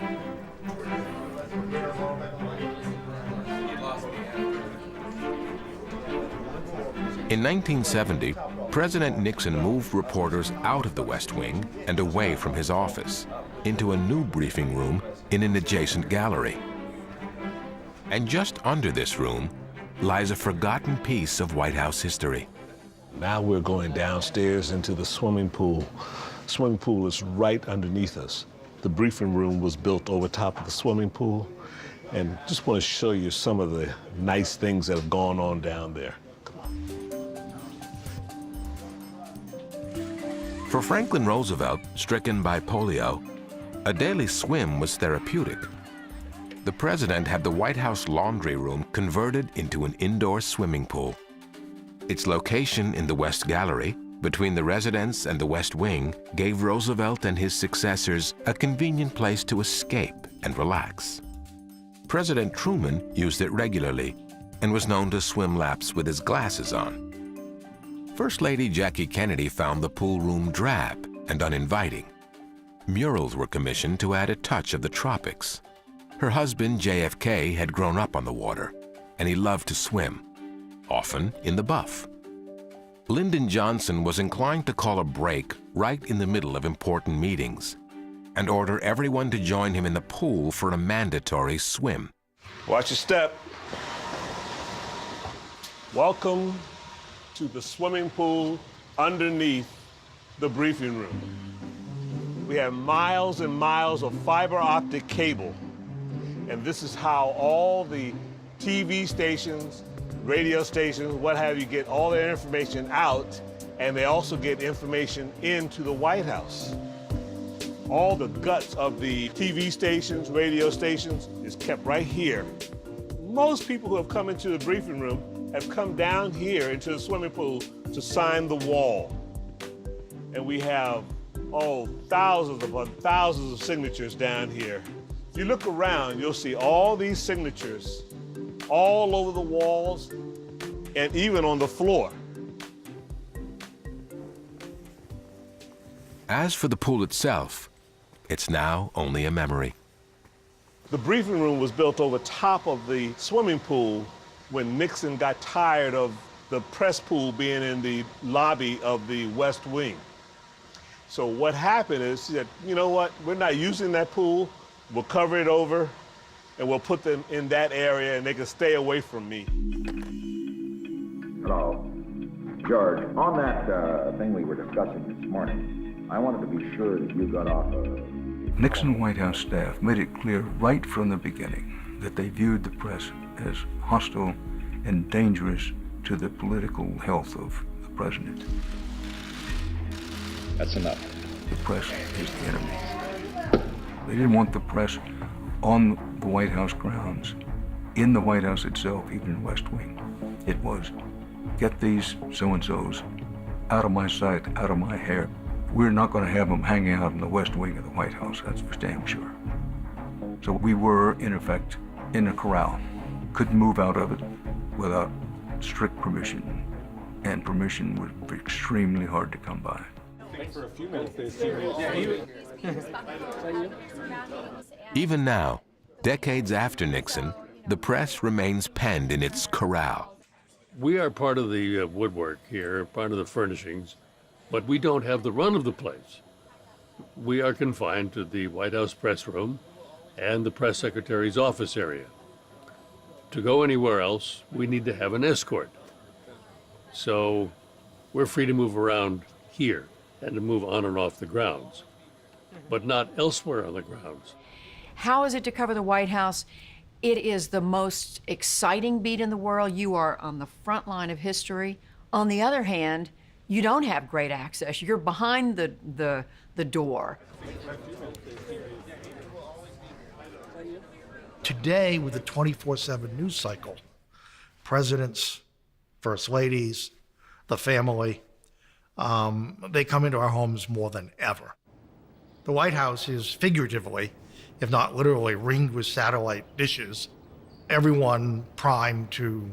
In 1970, President Nixon moved reporters out of the West Wing and away from his office into a new briefing room in an adjacent gallery. And just under this room lies a forgotten piece of White House history. Now we're going downstairs into the swimming pool. Swimming pool is right underneath us. The briefing room was built over top of the swimming pool, and just want to show you some of the nice things that have gone on down there. For Franklin Roosevelt, stricken by polio, a daily swim was therapeutic. The president had the White House laundry room converted into an indoor swimming pool. Its location in the West Gallery, between the residence and the West Wing, gave Roosevelt and his successors a convenient place to escape and relax. President Truman used it regularly and was known to swim laps with his glasses on. First Lady Jackie Kennedy found the pool room drab and uninviting. Murals were commissioned to add a touch of the tropics. Her husband, JFK, had grown up on the water, and he loved to swim, often in the buff. Lyndon Johnson was inclined to call a break right in the middle of important meetings and order everyone to join him in the pool for a mandatory swim. Watch your step. Welcome to the swimming pool underneath the briefing room. We have miles and miles of fiber optic cable, and this is how all the TV stations, radio stations, what have you, get all their information out, and they also get information into the White House. All the guts of the TV stations, radio stations is kept right here. Most people who have come into the briefing room have come down here into the swimming pool to sign the wall. And we have, thousands upon thousands of signatures down here. If you look around, you'll see all these signatures all over the walls and even on the floor. As for the pool itself, it's now only a memory. The briefing room was built over top of the swimming pool when Nixon got tired of the press pool being in the lobby of the West Wing. So what happened is he said, you know what, we're not using that pool, we'll cover it over and we'll put them in that area and they can stay away from me. Hello. George, on that thing we were discussing this morning, I wanted to be sure that you got off Nixon White House staff made it clear right from the beginning that they viewed the press as hostile and dangerous to the political health of the president. That's enough. The press is the enemy. They didn't want the press on the White House grounds, in the White House itself, even in West Wing. It was, get these so-and-sos out of my sight, out of my hair. We're not going to have them hanging out in the West Wing of the White House, that's for damn sure. So we were, in effect, in a corral. Couldn't move out of it without strict permission, and permission was extremely hard to come by. For a few minutes, Even now, decades after Nixon, the press remains penned in its corral. We are part of the woodwork here, part of the furnishings, but we don't have the run of the place. We are confined to the White House press room and the press secretary's office area. To go anywhere else, we need to have an escort. So we're free to move around here and to move on and off the grounds, but not elsewhere on the grounds. How is it to cover the White House? It is the most exciting beat in the world. You are on the front line of history. On the other hand, you don't have great access. You're behind the door. Today, with the 24/7 news cycle, presidents, first ladies, the family, they come into our homes more than ever. The White House is figuratively, if not literally, ringed with satellite dishes, everyone primed to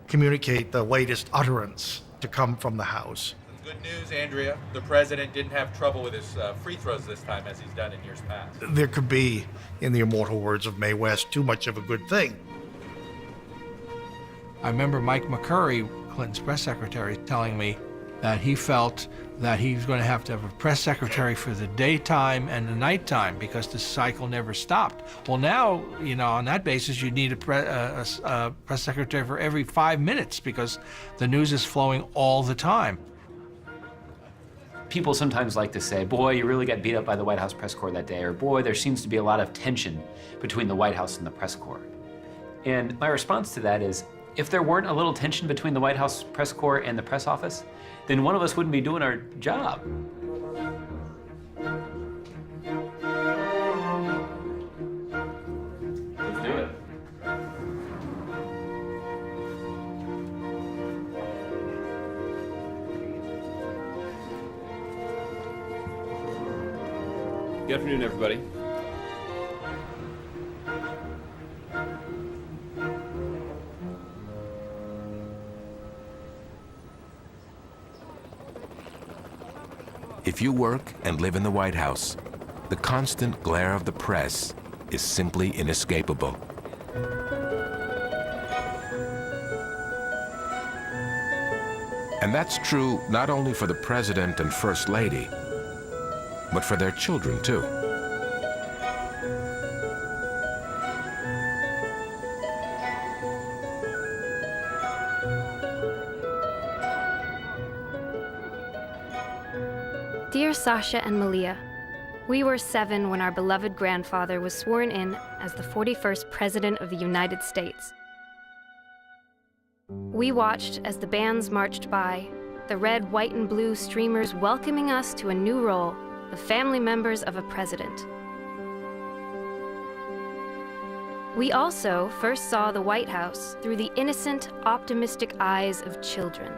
communicate the latest utterance to come from the House. Good news, Andrea. The president didn't have trouble with his free throws this time as he's done in years past. There could be, in the immortal words of Mae West, too much of a good thing. I remember Mike McCurry, Clinton's press secretary, telling me that he felt that he was going to have a press secretary for the daytime and the nighttime because the cycle never stopped. Well, now, you know, on that basis, you need a press secretary for every 5 minutes because the news is flowing all the time. People sometimes like to say, boy, you really got beat up by the White House press corps that day, or boy, there seems to be a lot of tension between the White House and the press corps. And my response to that is, if there weren't a little tension between the White House press corps and the press office, then one of us wouldn't be doing our job. Let's do it. Good afternoon, everybody. If you work and live in the White House, the constant glare of the press is simply inescapable. And that's true not only for the President and First Lady, but for their children, too. Dear Sasha and Malia, we were 7 when our beloved grandfather was sworn in as the 41st President of the United States. We watched as the bands marched by, the red, white, and blue streamers welcoming us to a new role, the family members of a president. We also first saw the White House through the innocent, optimistic eyes of children.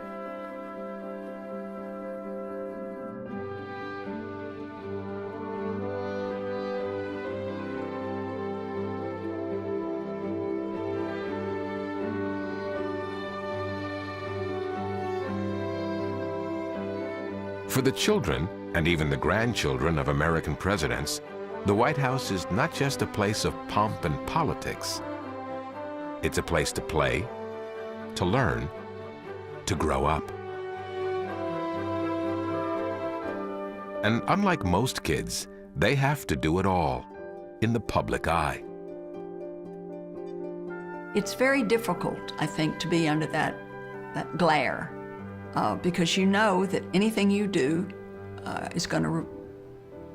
For the children, and even the grandchildren of American presidents, the White House is not just a place of pomp and politics. It's a place to play, to learn, to grow up. And unlike most kids, they have to do it all in the public eye. It's very difficult, I think, to be under that glare because you know that anything you do is going to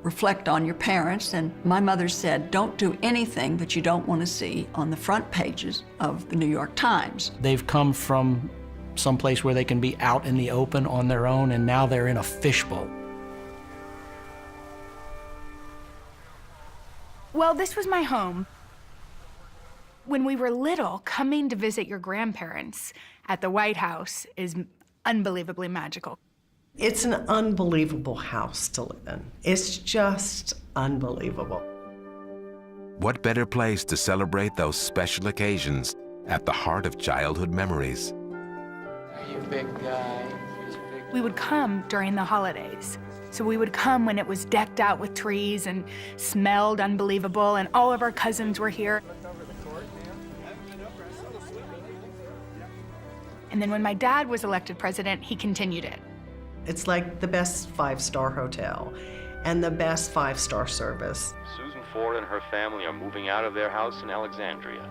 reflect on your parents. And my mother said, don't do anything that you don't want to see on the front pages of the New York Times. They've come from someplace where they can be out in the open on their own, and now they're in a fishbowl. Well, this was my home. When we were little, coming to visit your grandparents at the White House is unbelievably magical. It's an unbelievable house to live in. It's just unbelievable. What better place to celebrate those special occasions at the heart of childhood memories? Are you a big guy? We would come during the holidays. So we would come when it was decked out with trees and smelled unbelievable, and all of our cousins were here. And then when my dad was elected president, he continued it. It's like the best 5-star hotel and the best 5-star service. Susan Ford and her family are moving out of their house in Alexandria.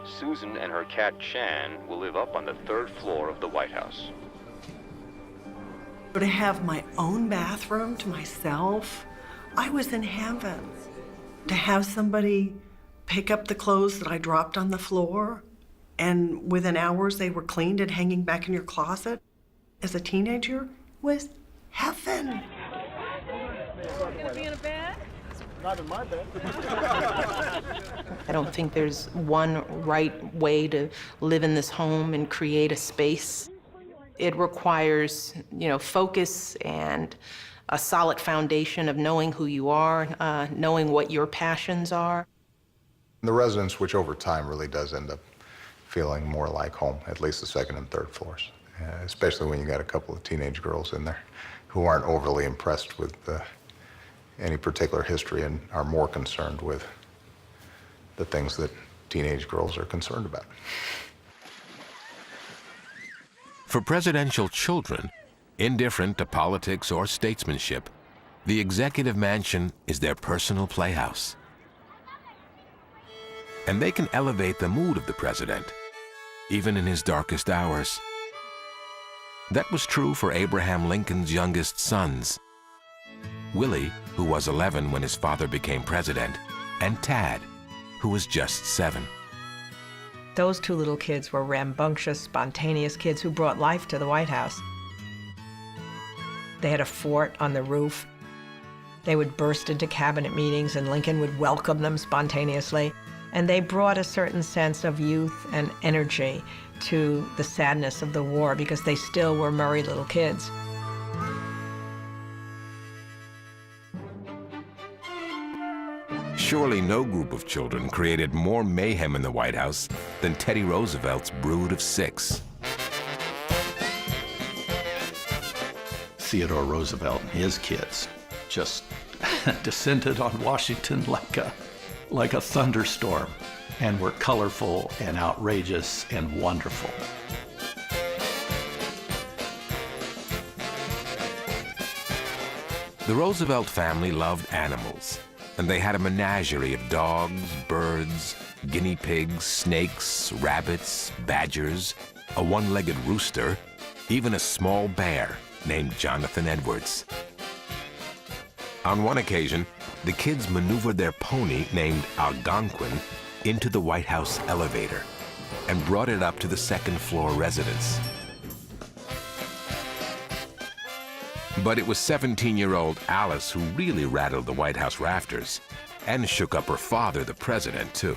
Susan and her cat Chan will live up on the 3rd floor of the White House. But to have my own bathroom to myself, I was in heaven. To have somebody pick up the clothes that I dropped on the floor, and within hours they were cleaned and hanging back in your closet. As a teenager, was heaven. Gonna be in a bed? Not in my bed. I don't think there's one right way to live in this home and create a space. It requires, focus and a solid foundation of knowing who you are, knowing what your passions are. The residence, which over time really does end up feeling more like home, at least the second and third floors, especially when you got a couple of teenage girls in there who aren't overly impressed with any particular history and are more concerned with the things that teenage girls are concerned about. For presidential children, indifferent to politics or statesmanship, the executive mansion is their personal playhouse. And they can elevate the mood of the president, even in his darkest hours. That was true for Abraham Lincoln's youngest sons, Willie, who was 11 when his father became president, and Tad, who was just 7. Those two little kids were rambunctious, spontaneous kids who brought life to the White House. They had a fort on the roof. They would burst into cabinet meetings and Lincoln would welcome them spontaneously. And they brought a certain sense of youth and energy to the sadness of the war because they still were merry little kids. Surely no group of children created more mayhem in the White House than Teddy Roosevelt's brood of 6. Theodore Roosevelt and his kids just descended on Washington like a thunderstorm, and were colorful and outrageous and wonderful. The Roosevelt family loved animals, and they had a menagerie of dogs, birds, guinea pigs, snakes, rabbits, badgers, a one-legged rooster, even a small bear named Jonathan Edwards. On one occasion, the kids maneuvered their pony named Algonquin into the White House elevator and brought it up to the second-floor residence. But it was 17-year-old Alice who really rattled the White House rafters and shook up her father, the president, too.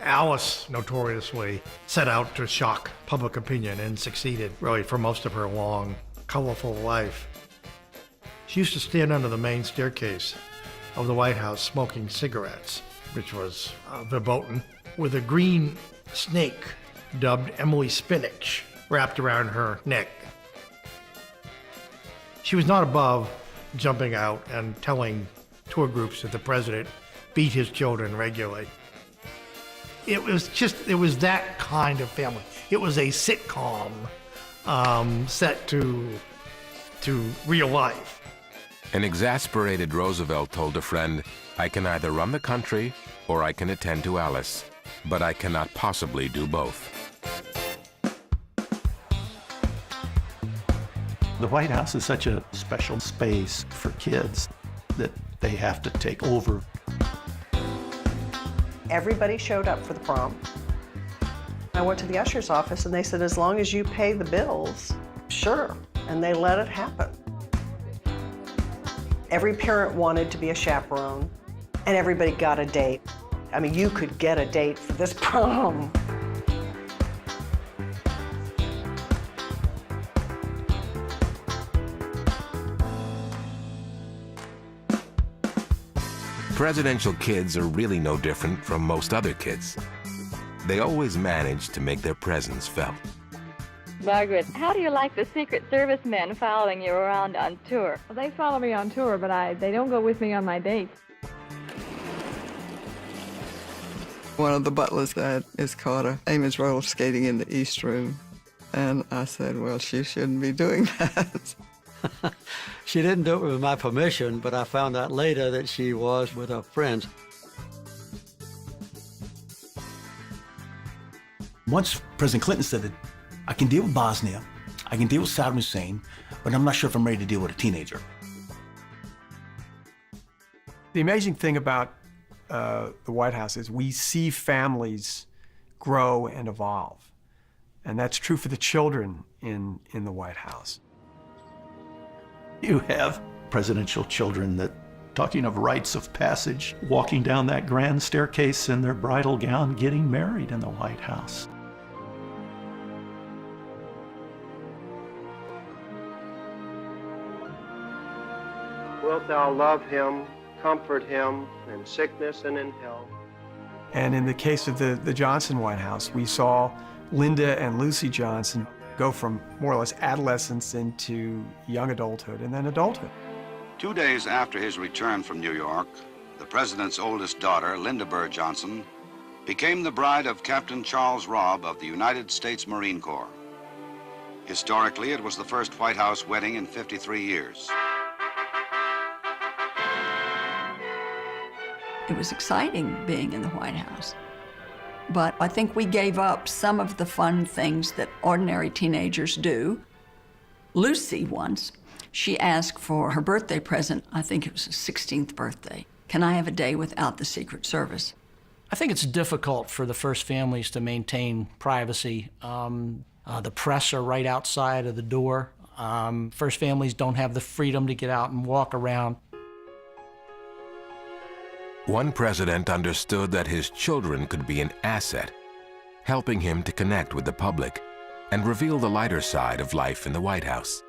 Alice notoriously set out to shock public opinion and succeeded, really, for most of her long, colorful life. She used to stand under the main staircase of the White House smoking cigarettes, which was verboten, with a green snake dubbed Emily Spinach wrapped around her neck. She was not above jumping out and telling tour groups that the president beat his children regularly. It was that kind of family. It was a sitcom set to real life. An exasperated Roosevelt told a friend, "I can either run the country or I can attend to Alice, but I cannot possibly do both." The White House is such a special space for kids that they have to take over. Everybody showed up for the prom. I went to the usher's office and they said, as long as you pay the bills, sure. And they let it happen. Every parent wanted to be a chaperone and everybody got a date. I mean, you could get a date for this prom. Presidential kids are really no different from most other kids. They always manage to make their presence felt. Margaret, how do you like the Secret Service men following you around on tour? Well, they follow me on tour, but they don't go with me on my dates. One of the butlers that is caught Amy's roller skating in the East Room. And I said, well, she shouldn't be doing that. She didn't do it with my permission, but I found out later that she was with her friends. Once President Clinton said that I can deal with Bosnia, I can deal with Saddam Hussein, but I'm not sure if I'm ready to deal with a teenager. The amazing thing about the White House is we see families grow and evolve. And that's true for the children in the White House. You have presidential children that, talking of rites of passage, walking down that grand staircase in their bridal gown, getting married in the White House. Wilt thou love him, comfort him in sickness and in health? And in the case of the Johnson White House, we saw Linda and Lucy Johnson go from more or less adolescence into young adulthood and then adulthood. 2 days after his return from New York, the president's oldest daughter, Linda Bird Johnson, became the bride of Captain Charles Robb of the United States Marine Corps. Historically, it was the first White House wedding in 53 years. It was exciting being in the White House. But I think we gave up some of the fun things that ordinary teenagers do. Lucy once, she asked for her birthday present, I think it was her 16th birthday. Can I have a day without the Secret Service? I think it's difficult for the first families to maintain privacy. The press are right outside of the door. First families don't have the freedom to get out and walk around. One president understood that his children could be an asset, helping him to connect with the public and reveal the lighter side of life in the White House.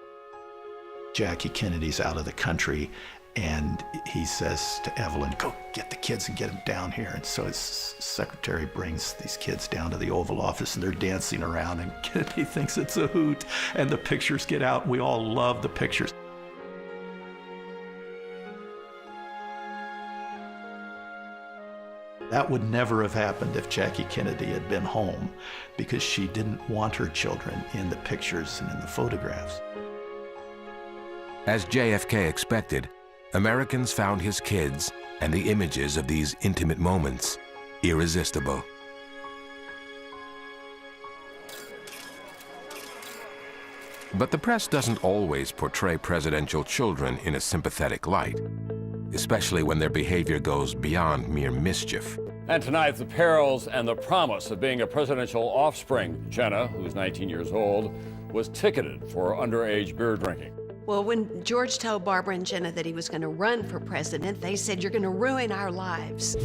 Jackie Kennedy's out of the country, and he says to Evelyn, go get the kids and get them down here. And so his secretary brings these kids down to the Oval Office, and they're dancing around, and Kennedy thinks it's a hoot, and the pictures get out. We all love the pictures. That would never have happened if Jackie Kennedy had been home, because she didn't want her children in the pictures and in the photographs. As JFK expected, Americans found his kids and the images of these intimate moments irresistible. But the press doesn't always portray presidential children in a sympathetic light, especially when their behavior goes beyond mere mischief. And tonight, the perils and the promise of being a presidential offspring. Jenna, who's 19 years old, was ticketed for underage beer drinking. Well, when George told Barbara and Jenna that he was going to run for president, they said, "You're going to ruin our lives."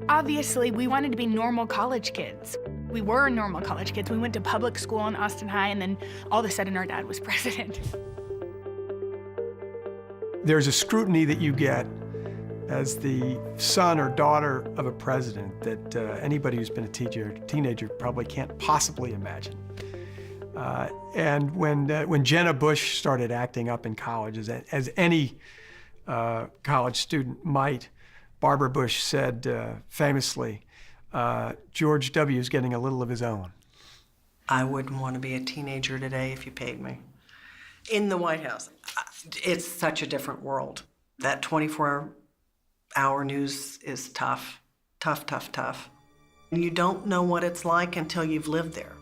Obviously, we wanted to be normal college kids. We were normal college kids. We went to public school in Austin High, and then all of a sudden our dad was president. There's a scrutiny that you get as the son or daughter of a president that anybody who's been a teenager probably can't possibly imagine. And when Jenna Bush started acting up in college, as any college student might, Barbara Bush said famously, George W. is getting a little of his own. I wouldn't want to be a teenager today if you paid me. In the White House, it's such a different world. That 24-hour news is tough, tough, tough, tough. You don't know what it's like until you've lived there.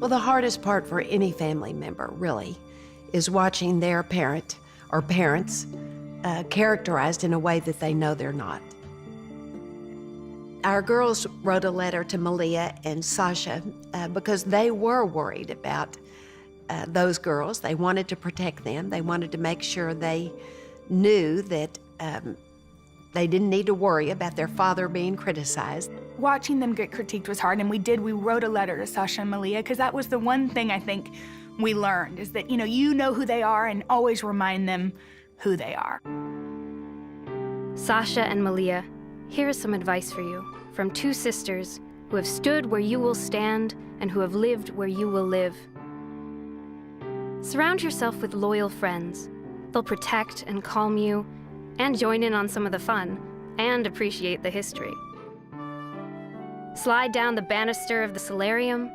Well, the hardest part for any family member, really, is watching their parent or parents characterized in a way that they know they're not. Our girls wrote a letter to Malia and Sasha because they were worried about those girls. They wanted to protect them. They wanted to make sure they knew that they didn't need to worry about their father being criticized. Watching them get critiqued was hard, and we wrote a letter to Sasha and Malia, because that was the one thing I think we learned, is that, you know who they are, and always remind them who they are. Sasha and Malia, here is some advice for you from two sisters who have stood where you will stand and who have lived where you will live. Surround yourself with loyal friends. They'll protect and calm you and join in on some of the fun and appreciate the history. Slide down the banister of the solarium,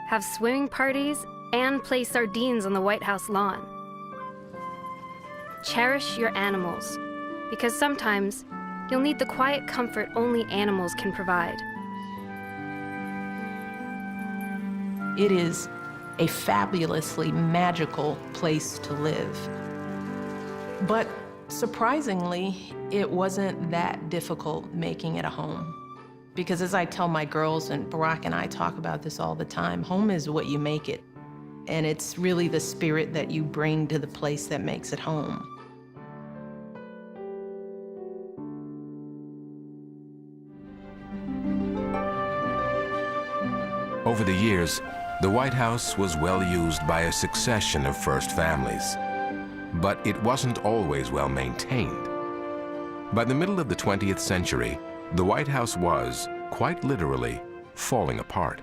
have swimming parties, and play sardines on the White House lawn. Cherish your animals, because sometimes you'll need the quiet comfort only animals can provide. It is a fabulously magical place to live. But surprisingly, it wasn't that difficult making it a home. Because as I tell my girls, and Barack and I talk about this all the time, home is what you make it. And it's really the spirit that you bring to the place that makes it home. Over the years, the White House was well used by a succession of first families. But it wasn't always well maintained. By the middle of the 20th century, the White House was, quite literally, falling apart.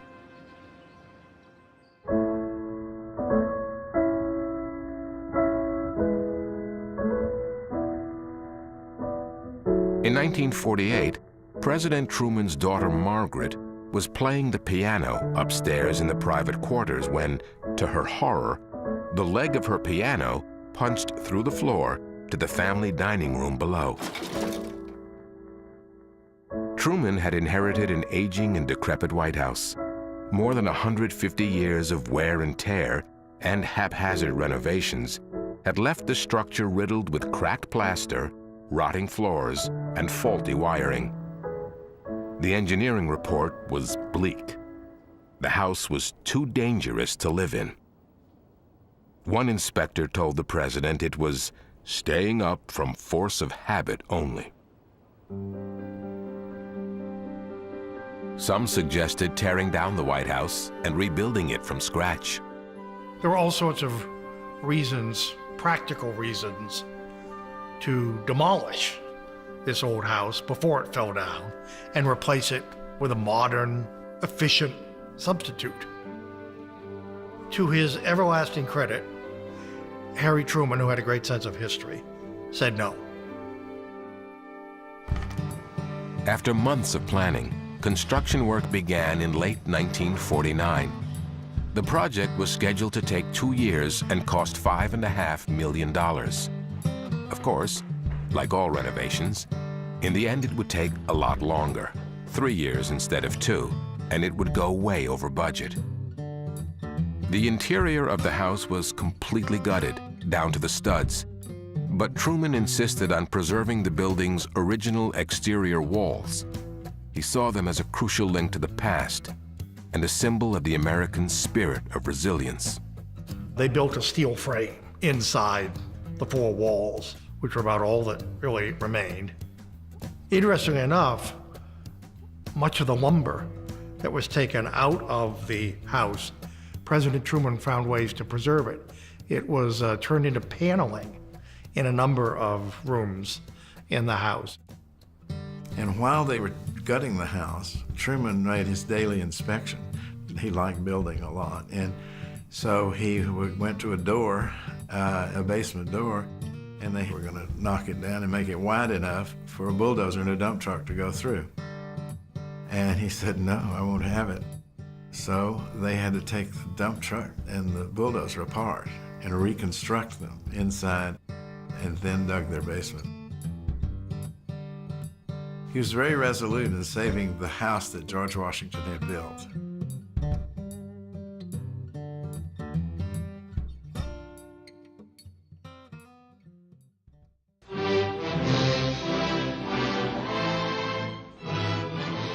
In 1948, President Truman's daughter Margaret was playing the piano upstairs in the private quarters when, to her horror, the leg of her piano punched through the floor to the family dining room below. Truman had inherited an aging and decrepit White House. More than 150 years of wear and tear and haphazard renovations had left the structure riddled with cracked plaster, rotting floors, and faulty wiring. The engineering report was bleak. The house was too dangerous to live in. One inspector told the president it was staying up from force of habit only. Some suggested tearing down the White House and rebuilding it from scratch. There were all sorts of reasons, practical reasons, to demolish this old house before it fell down and replace it with a modern, efficient substitute. To his everlasting credit, Harry Truman, who had a great sense of history, said no. After months of planning, construction work began in late 1949. The project was scheduled to take 2 years and cost $5.5 million. Of course, like all renovations, in the end it would take a lot longer, 3 years instead of 2, and it would go way over budget. The interior of the house was completely gutted, down to the studs, but Truman insisted on preserving the building's original exterior walls. He saw them as a crucial link to the past and a symbol of the American spirit of resilience. They built a steel frame inside the 4 walls, which were about all that really remained. Interestingly enough, much of the lumber that was taken out of the house, President Truman found ways to preserve it. It was turned into paneling in a number of rooms in the house. And while they were gutting the house, Truman made his daily inspection. He liked building a lot. And so he went to a door, a basement door, and they were gonna knock it down and make it wide enough for a bulldozer and a dump truck to go through. And he said, no, I won't have it. So they had to take the dump truck and the bulldozer apart and reconstruct them inside, and then dug their basement. He was very resolute in saving the house that George Washington had built.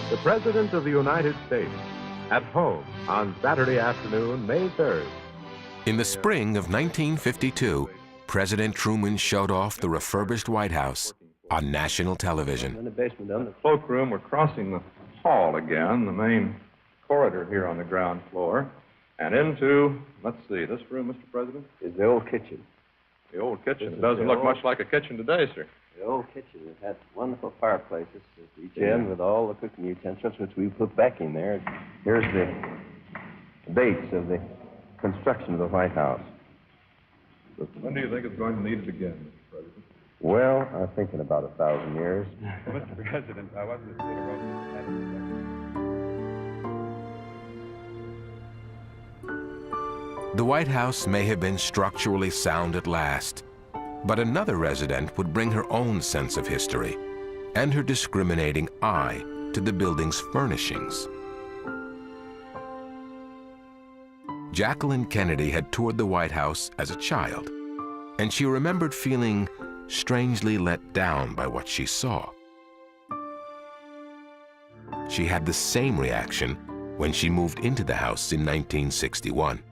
The President of the United States, at home on Saturday afternoon, May 3rd. In the spring of 1952, President Truman showed off the refurbished White House on national television. In the basement, down the cloakroom, we're crossing the hall again, the main corridor here on the ground floor, and into, let's see, this room, Mr. President? Is the old kitchen. The old kitchen. It doesn't look much like a kitchen today, sir. The old kitchen. It had wonderful fireplaces at each end with all the cooking utensils, which we put back in there. Here's the dates of the construction of the White House. When do you think it's going to need it again, Mr. President? Well, I think in about 1,000 years. Mr. President, I wasn't at Theodore The White House may have been structurally sound at last, but another resident would bring her own sense of history and her discriminating eye to the building's furnishings. Jacqueline Kennedy had toured the White House as a child, and she remembered feeling strangely let down by what she saw. she had the same reaction when she moved into the house in 1961.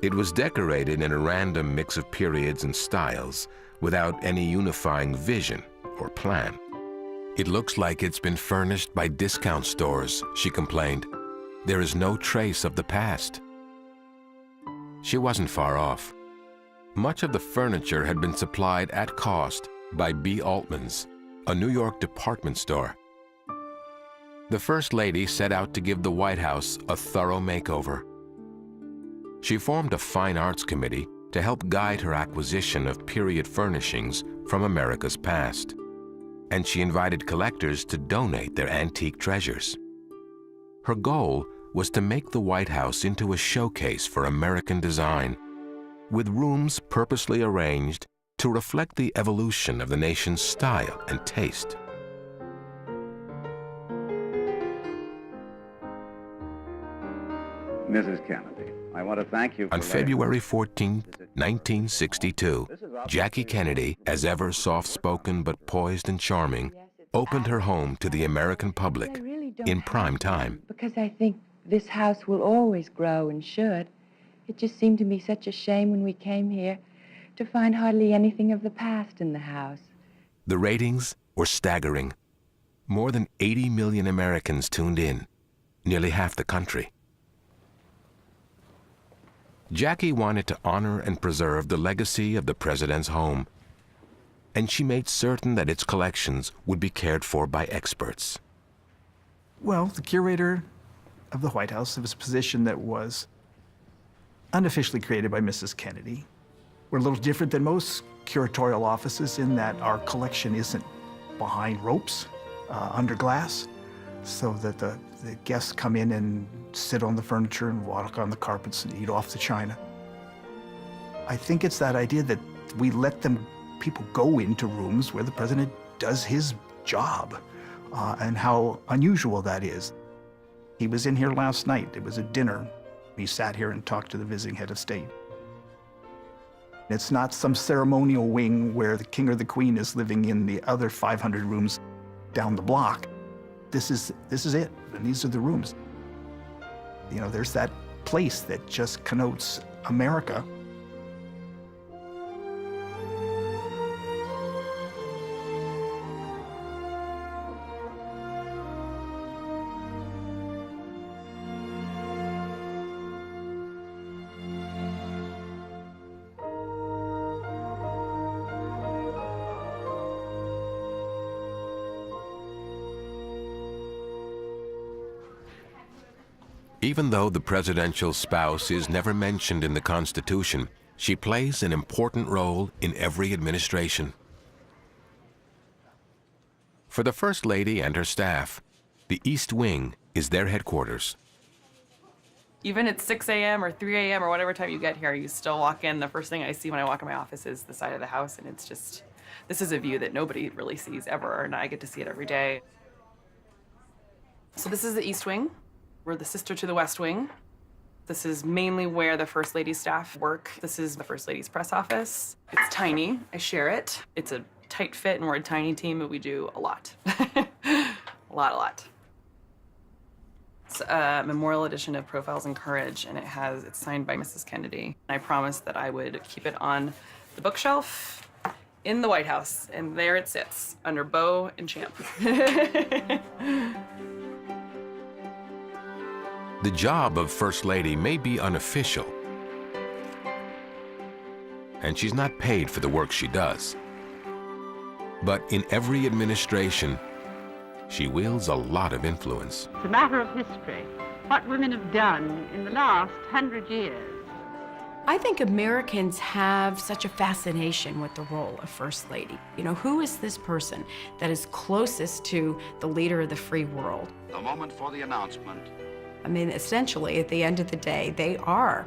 It was decorated in a random mix of periods and styles without any unifying vision or plan. "It looks like it's been furnished by discount stores," she complained. "There is no trace of the past." She wasn't far off. Much of the furniture had been supplied at cost by B. Altman's, a New York department store. The First Lady set out to give the White House a thorough makeover. She formed a fine arts committee to help guide her acquisition of period furnishings from America's past, and she invited collectors to donate their antique treasures. Her goal was to make the White House into a showcase for American design, with rooms purposely arranged to reflect the evolution of the nation's style and taste. Mrs. Kennedy, I want to thank you for On February 14, 1962, Jackie Kennedy, as ever soft-spoken but poised and charming, opened her home to the American public in prime time. Because I think this house will always grow and should. It just seemed to me such a shame when we came here to find hardly anything of the past in the house. The ratings were staggering. More than 80 million Americans tuned in, nearly half the country. Jackie wanted to honor and preserve the legacy of the president's home, and she made certain that its collections would be cared for by experts. Well, the curator of the White House, it was a position that was unofficially created by Mrs. Kennedy. We're a little different than most curatorial offices in that our collection isn't behind ropes, under glass, so that the guests come in and sit on the furniture and walk on the carpets and eat off the china. I think it's that idea that we let people go into rooms where the president does his job, and how unusual that is. He was in here last night. It was a dinner. He sat here and talked to the visiting head of state. It's not some ceremonial wing where the king or the queen is living in the other 500 rooms down the block. This is it, and these are the rooms. You know, there's that place that just connotes America. Even though the presidential spouse is never mentioned in the Constitution, she plays an important role in every administration. For the First Lady and her staff, the East Wing is their headquarters. Even at 6 a.m. or 3 a.m. or whatever time you get here, you still walk in. The first thing I see when I walk in my office is the side of the house, and it's just, this is a view that nobody really sees ever, and I get to see it every day. So this is the East Wing. We're the sister to the West Wing. This is mainly where the First Lady's staff work. This is the First Lady's press office. It's tiny, I share it. It's a tight fit and we're a tiny team, but we do a lot. a lot. It's a memorial edition of Profiles in Courage, and it's signed by Mrs. Kennedy. I promised that I would keep it on the bookshelf in the White House, and there it sits, under Beau and Champ. The job of First Lady may be unofficial, and she's not paid for the work she does. But in every administration, she wields a lot of influence. It's a matter of history, what women have done in the last 100 years. I think Americans have such a fascination with the role of First Lady. You know, who is this person that is closest to the leader of the free world? The moment for the announcement. I mean, essentially, at the end of the day, they are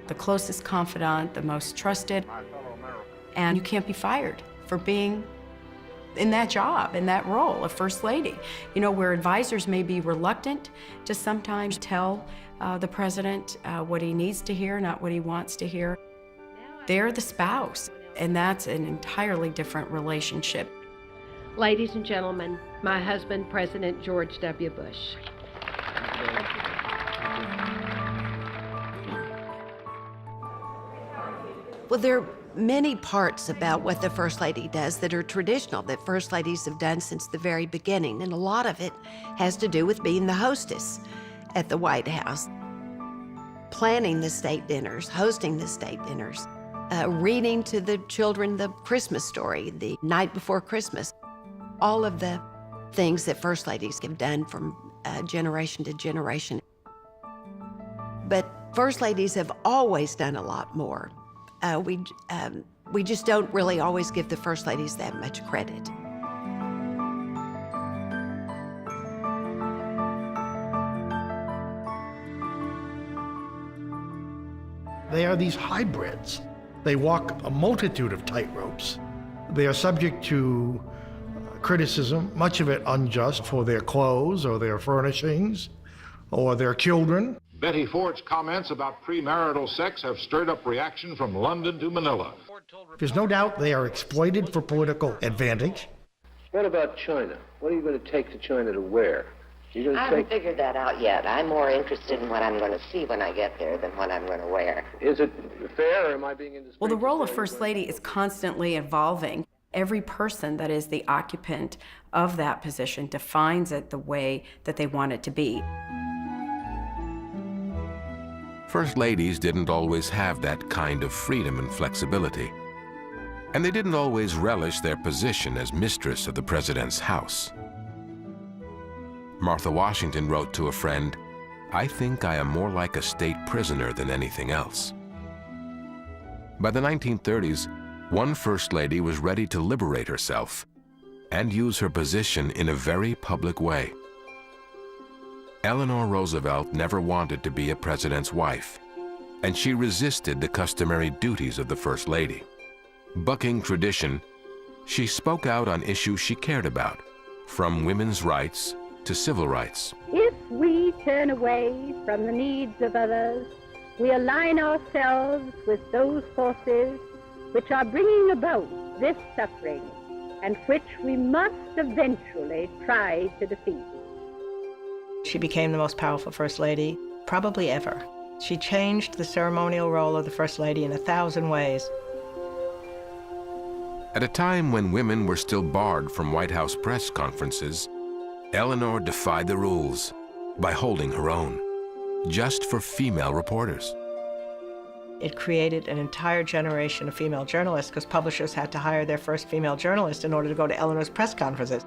the closest confidant, the most trusted, and you can't be fired for being in that job, in that role of First Lady. You know, where advisors may be reluctant to sometimes tell the president what he needs to hear, not what he wants to hear. They're the spouse, and that's an entirely different relationship. Ladies and gentlemen, my husband, President George W. Bush. Well, there are many parts about what the First Lady does that are traditional, that First Ladies have done since the very beginning, and a lot of it has to do with being the hostess at the White House, planning the state dinners, hosting the state dinners, reading to the children the Christmas story the night before Christmas, all of the things that First Ladies have done from generation to generation. But First Ladies have always done a lot more. We just don't really always give the First Ladies that much credit. They are these hybrids. They walk a multitude of tightropes. They are subject to criticism, much of it unjust, for their clothes or their furnishings or their children. Betty Ford's comments about premarital sex have stirred up reaction from London to Manila. There's no doubt they are exploited for political advantage. What about China? What are you going to take to China to wear? I haven't figured that out yet. I'm more interested in what I'm going to see when I get there than what I'm going to wear. Is it fair, or am I being indiscreet? Well, the role of First Lady is constantly evolving. Every person that is the occupant of that position defines it the way that they want it to be. First ladies didn't always have that kind of freedom and flexibility. And they didn't always relish their position as mistress of the president's house. Martha Washington wrote to a friend, "I think I am more like a state prisoner than anything else." By the 1930s, one First Lady was ready to liberate herself and use her position in a very public way. Eleanor Roosevelt never wanted to be a president's wife, and she resisted the customary duties of the First Lady. Bucking tradition, she spoke out on issues she cared about, from women's rights to civil rights. If we turn away from the needs of others, we align ourselves with those forces which are bringing about this suffering and which we must eventually try to defeat. She became the most powerful First Lady probably ever. She changed the ceremonial role of the First Lady in 1,000 ways. At a time when women were still barred from White House press conferences, Eleanor defied the rules by holding her own, just for female reporters. It created an entire generation of female journalists because publishers had to hire their first female journalist in order to go to Eleanor's press conferences.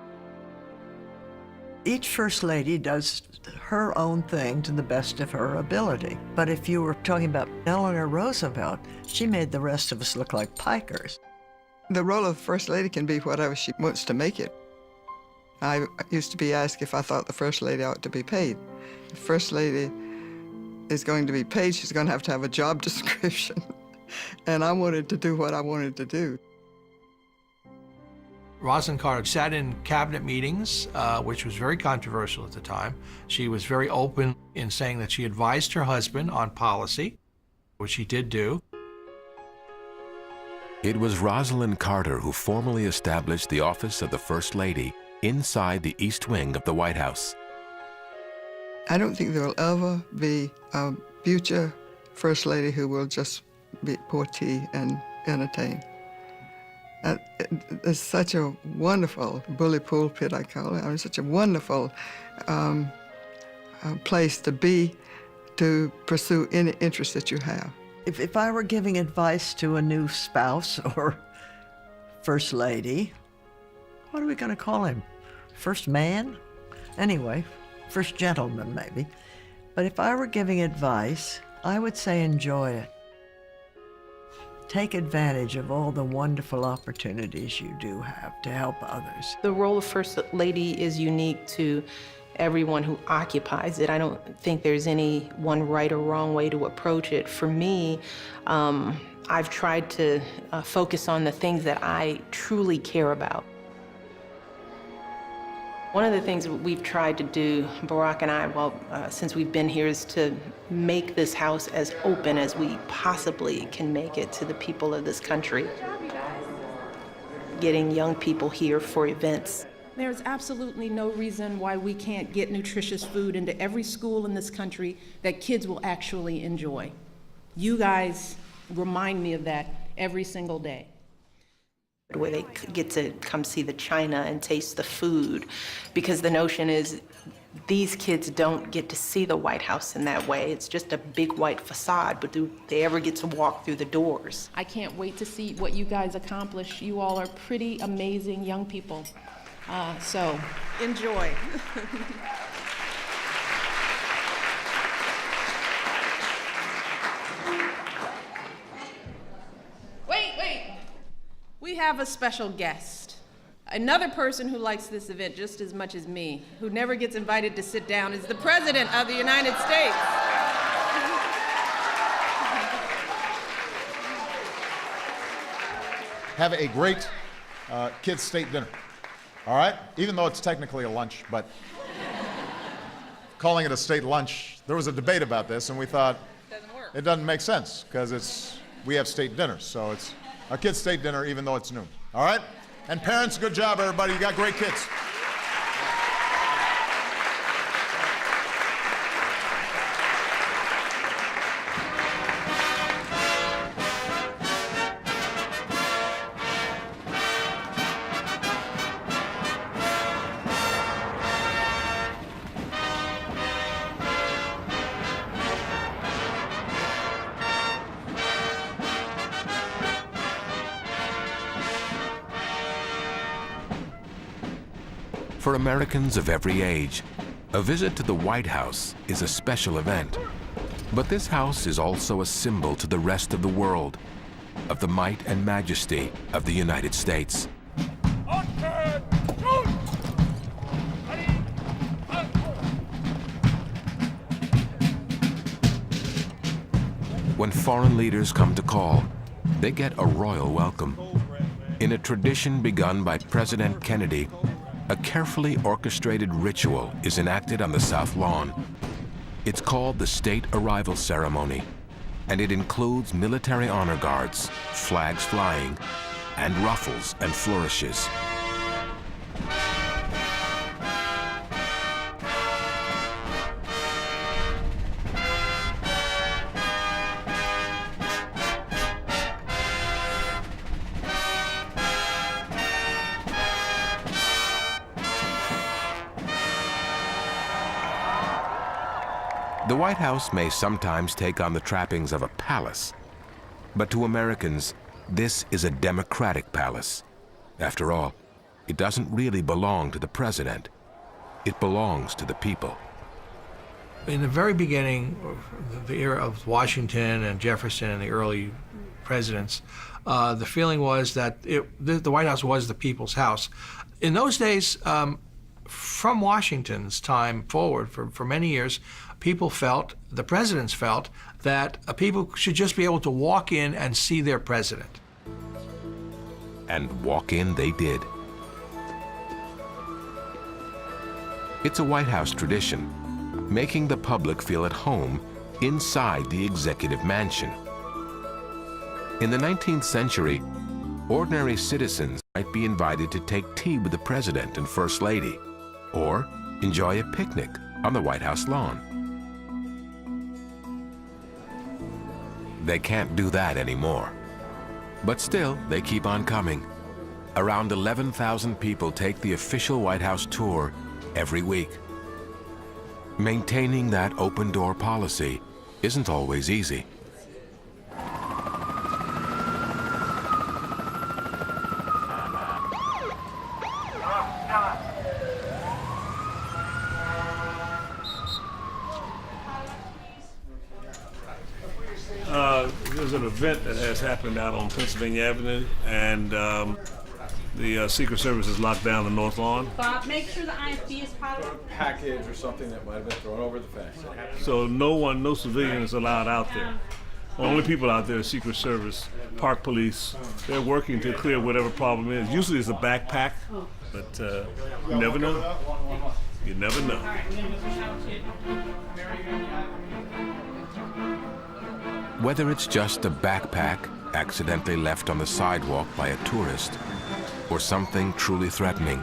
Each First Lady does her own thing to the best of her ability. But if you were talking about Eleanor Roosevelt, she made the rest of us look like pikers. The role of First Lady can be whatever she wants to make it. I used to be asked if I thought the First Lady ought to be paid. The First Lady is going to be paid, she's going to have a job description. And I wanted to do what I wanted to do. Rosalind Carter sat in cabinet meetings, which was very controversial at the time. She was very open in saying that she advised her husband on policy, which he did do. It was Rosalind Carter who formally established the office of the First Lady inside the East Wing of the White House. I don't think there will ever be a future First Lady who will just pour tea and entertain. It's such a wonderful bully pulpit, I call it. I mean, such a wonderful place to be, to pursue any interest that you have. If I were giving advice to a new spouse or First Lady, what are we going to call him? First man? Anyway, first gentleman, maybe. But if I were giving advice, I would say enjoy it. Take advantage of all the wonderful opportunities you do have to help others. The role of First Lady is unique to everyone who occupies it. I don't think there's any one right or wrong way to approach it. For me, I've tried to focus on the things that I truly care about. One of the things we've tried to do, Barack and I, since we've been here, is to make this house as open as we possibly can make it to the people of this country. Getting young people here for events There's absolutely no reason why we can't get nutritious food into every school in this country that kids will actually enjoy. You guys remind me of that every single day. Where they get to come see the china and taste the food, because the notion is these kids don't get to see the White House in that way. It's just a big white facade, but do they ever get to walk through the doors? I can't wait to see what you guys accomplish. You all are pretty amazing young people. So enjoy. Wait. We have a special guest. Another person who likes this event just as much as me, who never gets invited to sit down, is the President of the United States. Have a great kids' state dinner, all right? Even though it's technically a lunch, but calling it a state lunch, there was a debate about this, and we thought it doesn't make sense because we have state dinners, so it's a kids' state dinner even though it's noon, all right? And parents, good job, everybody. You got great kids. For Americans of every age, a visit to the White House is a special event. But this house is also a symbol to the rest of the world of the might and majesty of the United States. When foreign leaders come to call, they get a royal welcome. In a tradition begun by President Kennedy, a carefully orchestrated ritual is enacted on the South Lawn. It's called the State Arrival Ceremony, and it includes military honor guards, flags flying, and ruffles and flourishes. The White House may sometimes take on the trappings of a palace, but to Americans, this is a democratic palace. After all, it doesn't really belong to the president. It belongs to the people. In the very beginning, the era of Washington and Jefferson and the early presidents, the feeling was that the White House was the people's house. In those days, from Washington's time forward, for many years, people felt, the presidents felt, that people should just be able to walk in and see their president. And walk in they did. It's a White House tradition, making the public feel at home inside the executive mansion. In the 19th century, ordinary citizens might be invited to take tea with the president and first lady, or enjoy a picnic on the White House lawn. They can't do that anymore. But still, they keep on coming. Around 11,000 people take the official White House tour every week. Maintaining that open-door policy isn't always easy. There's an event that has happened out on Pennsylvania Avenue, and the Secret Service has locked down the North Lawn. Bob, make sure the IFB is positive. Package or something that might have been thrown over the fence. So no civilian is allowed out there. Only people out there are Secret Service, Park Police. They're working to clear whatever problem is. Usually it's a backpack, but you never know. You never know. Whether it's just a backpack accidentally left on the sidewalk by a tourist, or something truly threatening,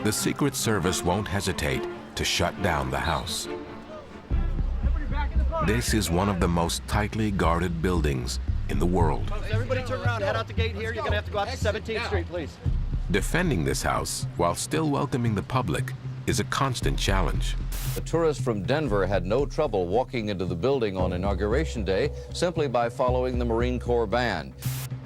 the Secret Service won't hesitate to shut down the house. This is one of the most tightly guarded buildings in the world. Folks, everybody turn around, head out the gate here. You're gonna have to go out to 17th Street, please. Defending this house, while still welcoming the public, is a constant challenge. The tourist from Denver had no trouble walking into the building on Inauguration Day simply by following the Marine Corps band.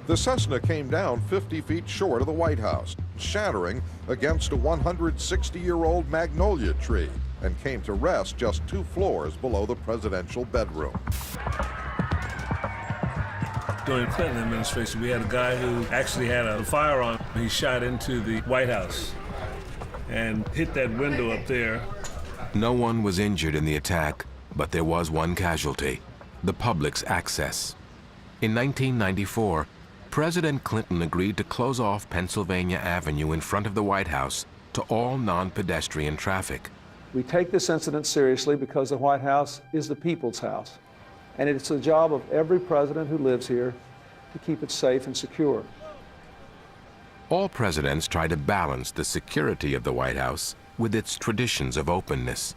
The Cessna came down 50 feet short of the White House, shattering against a 160-year-old magnolia tree, and came to rest just 2 floors below the presidential bedroom. During the Clinton administration, we had a guy who actually had a firearm. He shot into the White House and hit that window up there. No one was injured in the attack, but there was one casualty: the public's access. In 1994, President Clinton agreed to close off Pennsylvania Avenue in front of the White House to all non-pedestrian traffic. We take this incident seriously because the White House is the people's house, and it's the job of every president who lives here to keep it safe and secure. All presidents try to balance the security of the White House with its traditions of openness.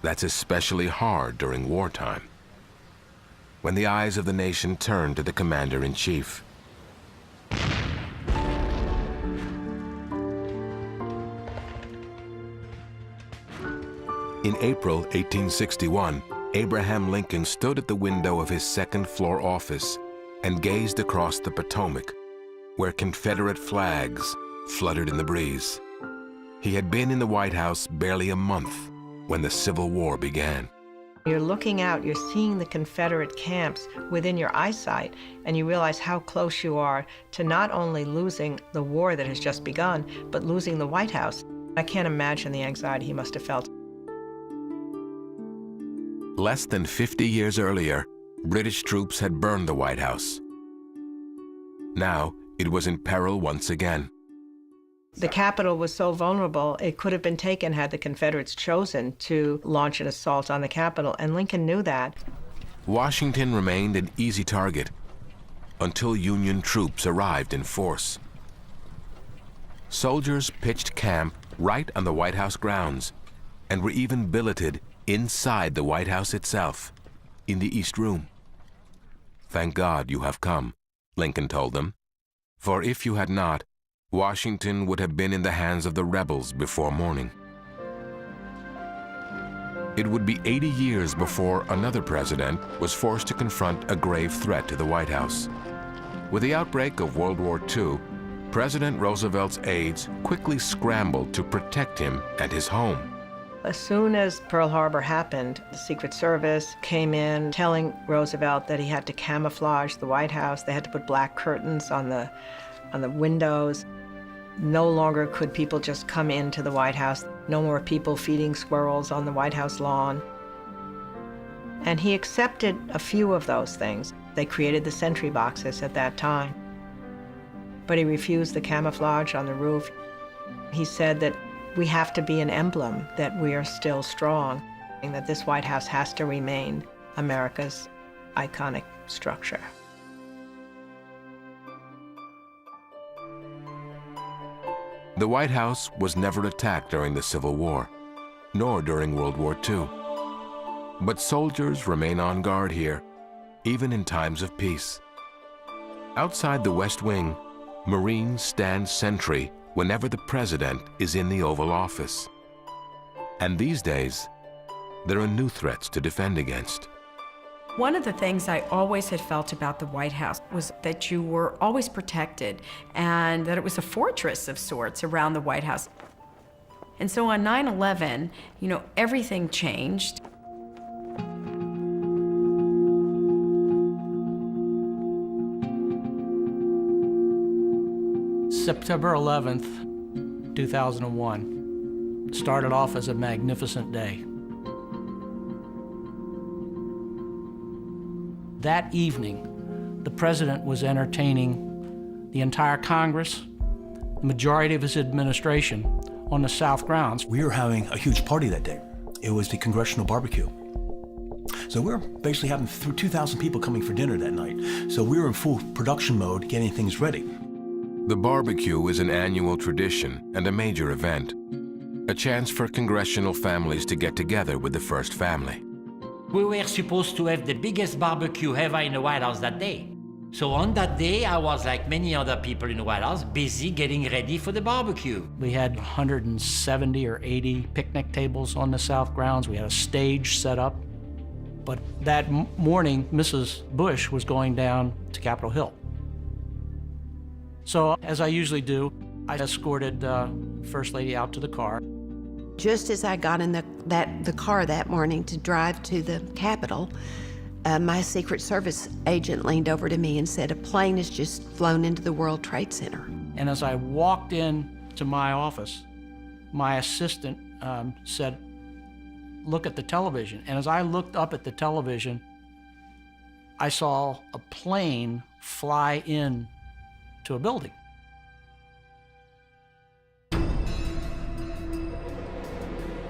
That's especially hard during wartime, when the eyes of the nation turn to the commander-in-chief. In April 1861, Abraham Lincoln stood at the window of his second-floor office and gazed across the Potomac, where Confederate flags fluttered in the breeze. He had been in the White House barely a month when the Civil War began. You're looking out, you're seeing the Confederate camps within your eyesight, and you realize how close you are to not only losing the war that has just begun, but losing the White House. I can't imagine the anxiety he must have felt. Less than 50 years earlier, British troops had burned the White House. Now, it was in peril once again. The Capitol was so vulnerable, it could have been taken had the Confederates chosen to launch an assault on the Capitol, and Lincoln knew that. Washington remained an easy target until Union troops arrived in force. Soldiers pitched camp right on the White House grounds and were even billeted inside the White House itself, in the East Room. "Thank God you have come," Lincoln told them, "for if you had not, Washington would have been in the hands of the rebels before morning." It would be 80 years before another president was forced to confront a grave threat to the White House. With the outbreak of World War II, President Roosevelt's aides quickly scrambled to protect him and his home. As soon as Pearl Harbor happened, the Secret Service came in telling Roosevelt that he had to camouflage the White House. They had to put black curtains on the windows. No longer could people just come into the White House. No more people feeding squirrels on the White House lawn. And he accepted a few of those things. They created the sentry boxes at that time. But he refused the camouflage on the roof. He said that we have to be an emblem that we are still strong, and that this White House has to remain America's iconic structure. The White House was never attacked during the Civil War, nor during World War II. But soldiers remain on guard here, even in times of peace. Outside the West Wing, Marines stand sentry whenever the president is in the Oval Office. And these days, there are new threats to defend against. One of the things I always had felt about the White House was that you were always protected and that it was a fortress of sorts around the White House. And so on 9/11, everything changed. September 11th, 2001 started off as a magnificent day. That evening, the president was entertaining the entire Congress, the majority of his administration, on the South grounds. We were having a huge party that day. It was the Congressional Barbecue. So we were basically having 2,000 people coming for dinner that night. So we were in full production mode, getting things ready. The barbecue is an annual tradition and a major event, a chance for congressional families to get together with the first family. We were supposed to have the biggest barbecue ever in the White House that day. So on that day, I was like many other people in the White House, busy getting ready for the barbecue. We had 170 or 80 picnic tables on the South grounds. We had a stage set up. But that morning, Mrs. Bush was going down to Capitol Hill. So, as I usually do, I escorted First Lady out to the car. Just as I got in the car that morning to drive to the Capitol, my Secret Service agent leaned over to me and said, "A plane has just flown into the World Trade Center." And as I walked in to my office, my assistant said, "Look at the television." And as I looked up at the television, I saw a plane fly in to a building.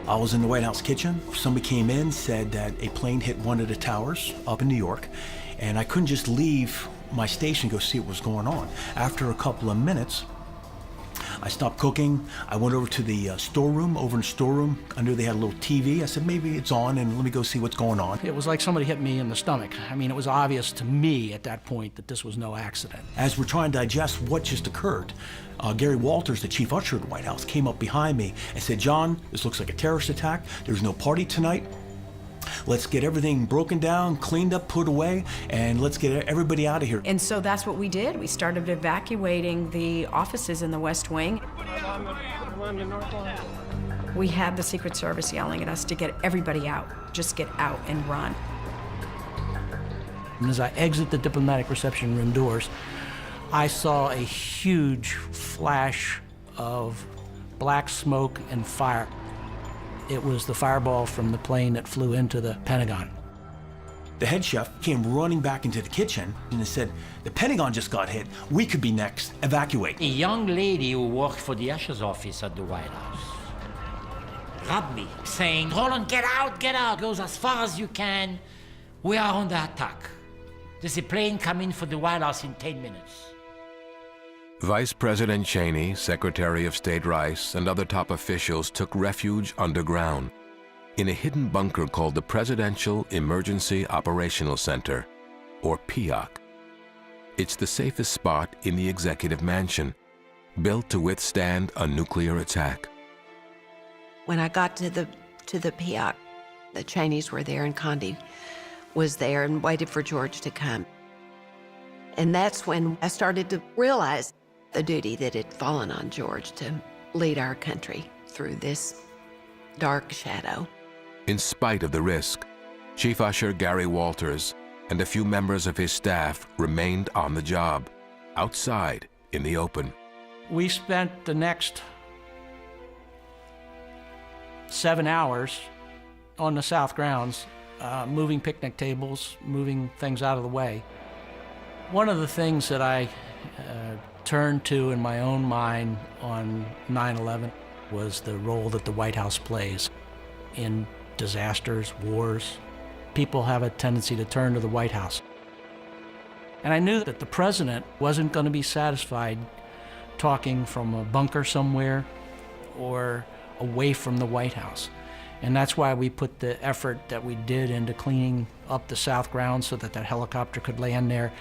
I was in the White House kitchen. Somebody came in, said that a plane hit one of the towers up in New York, and I couldn't just leave my station to go see what was going on. After a couple of minutes, I stopped cooking. I went over to the storeroom. Over in the storeroom, I knew they had a little TV. I said, maybe it's on, and let me go see what's going on. It was like somebody hit me in the stomach. I mean, it was obvious to me at that point that this was no accident. As we're trying to digest what just occurred, Gary Walters, the chief usher at the White House, came up behind me and said, "John, this looks like a terrorist attack. There's no party tonight. Let's get everything broken down, cleaned up, put away, and let's get everybody out of here." And so that's what we did. We started evacuating the offices in the West Wing. We had the Secret Service yelling at us to get everybody out. Just get out and run. And as I exit the diplomatic reception room doors, I saw a huge flash of black smoke and fire. It was the fireball from the plane that flew into the Pentagon. The head chef came running back into the kitchen and said, "The Pentagon just got hit. We could be next. Evacuate." A young lady who worked for the Usher's office at the White House grabbed me, saying, "Roland, get out, get out. Goes as far as you can. We are under attack. There's a plane coming for the White House in 10 minutes. Vice President Cheney, Secretary of State Rice, and other top officials took refuge underground in a hidden bunker called the Presidential Emergency Operational Center, or PEOC. It's the safest spot in the executive mansion, built to withstand a nuclear attack. When I got to the PEOC, the Cheneys were there and Condi was there and waited for George to come. And that's when I started to realize the duty that had fallen on George to lead our country through this dark shadow. In spite of the risk, Chief Usher Gary Walters and a few members of his staff remained on the job, outside in the open. We spent the next 7 hours on the South grounds, moving picnic tables, moving things out of the way. One of the things that I turned to in my own mind on 9/11 was the role that the White House plays in disasters, wars. People have a tendency to turn to the White House. And I knew that the president wasn't going to be satisfied talking from a bunker somewhere or away from the White House. And that's why we put the effort that we did into cleaning up the South grounds so that that helicopter could land there.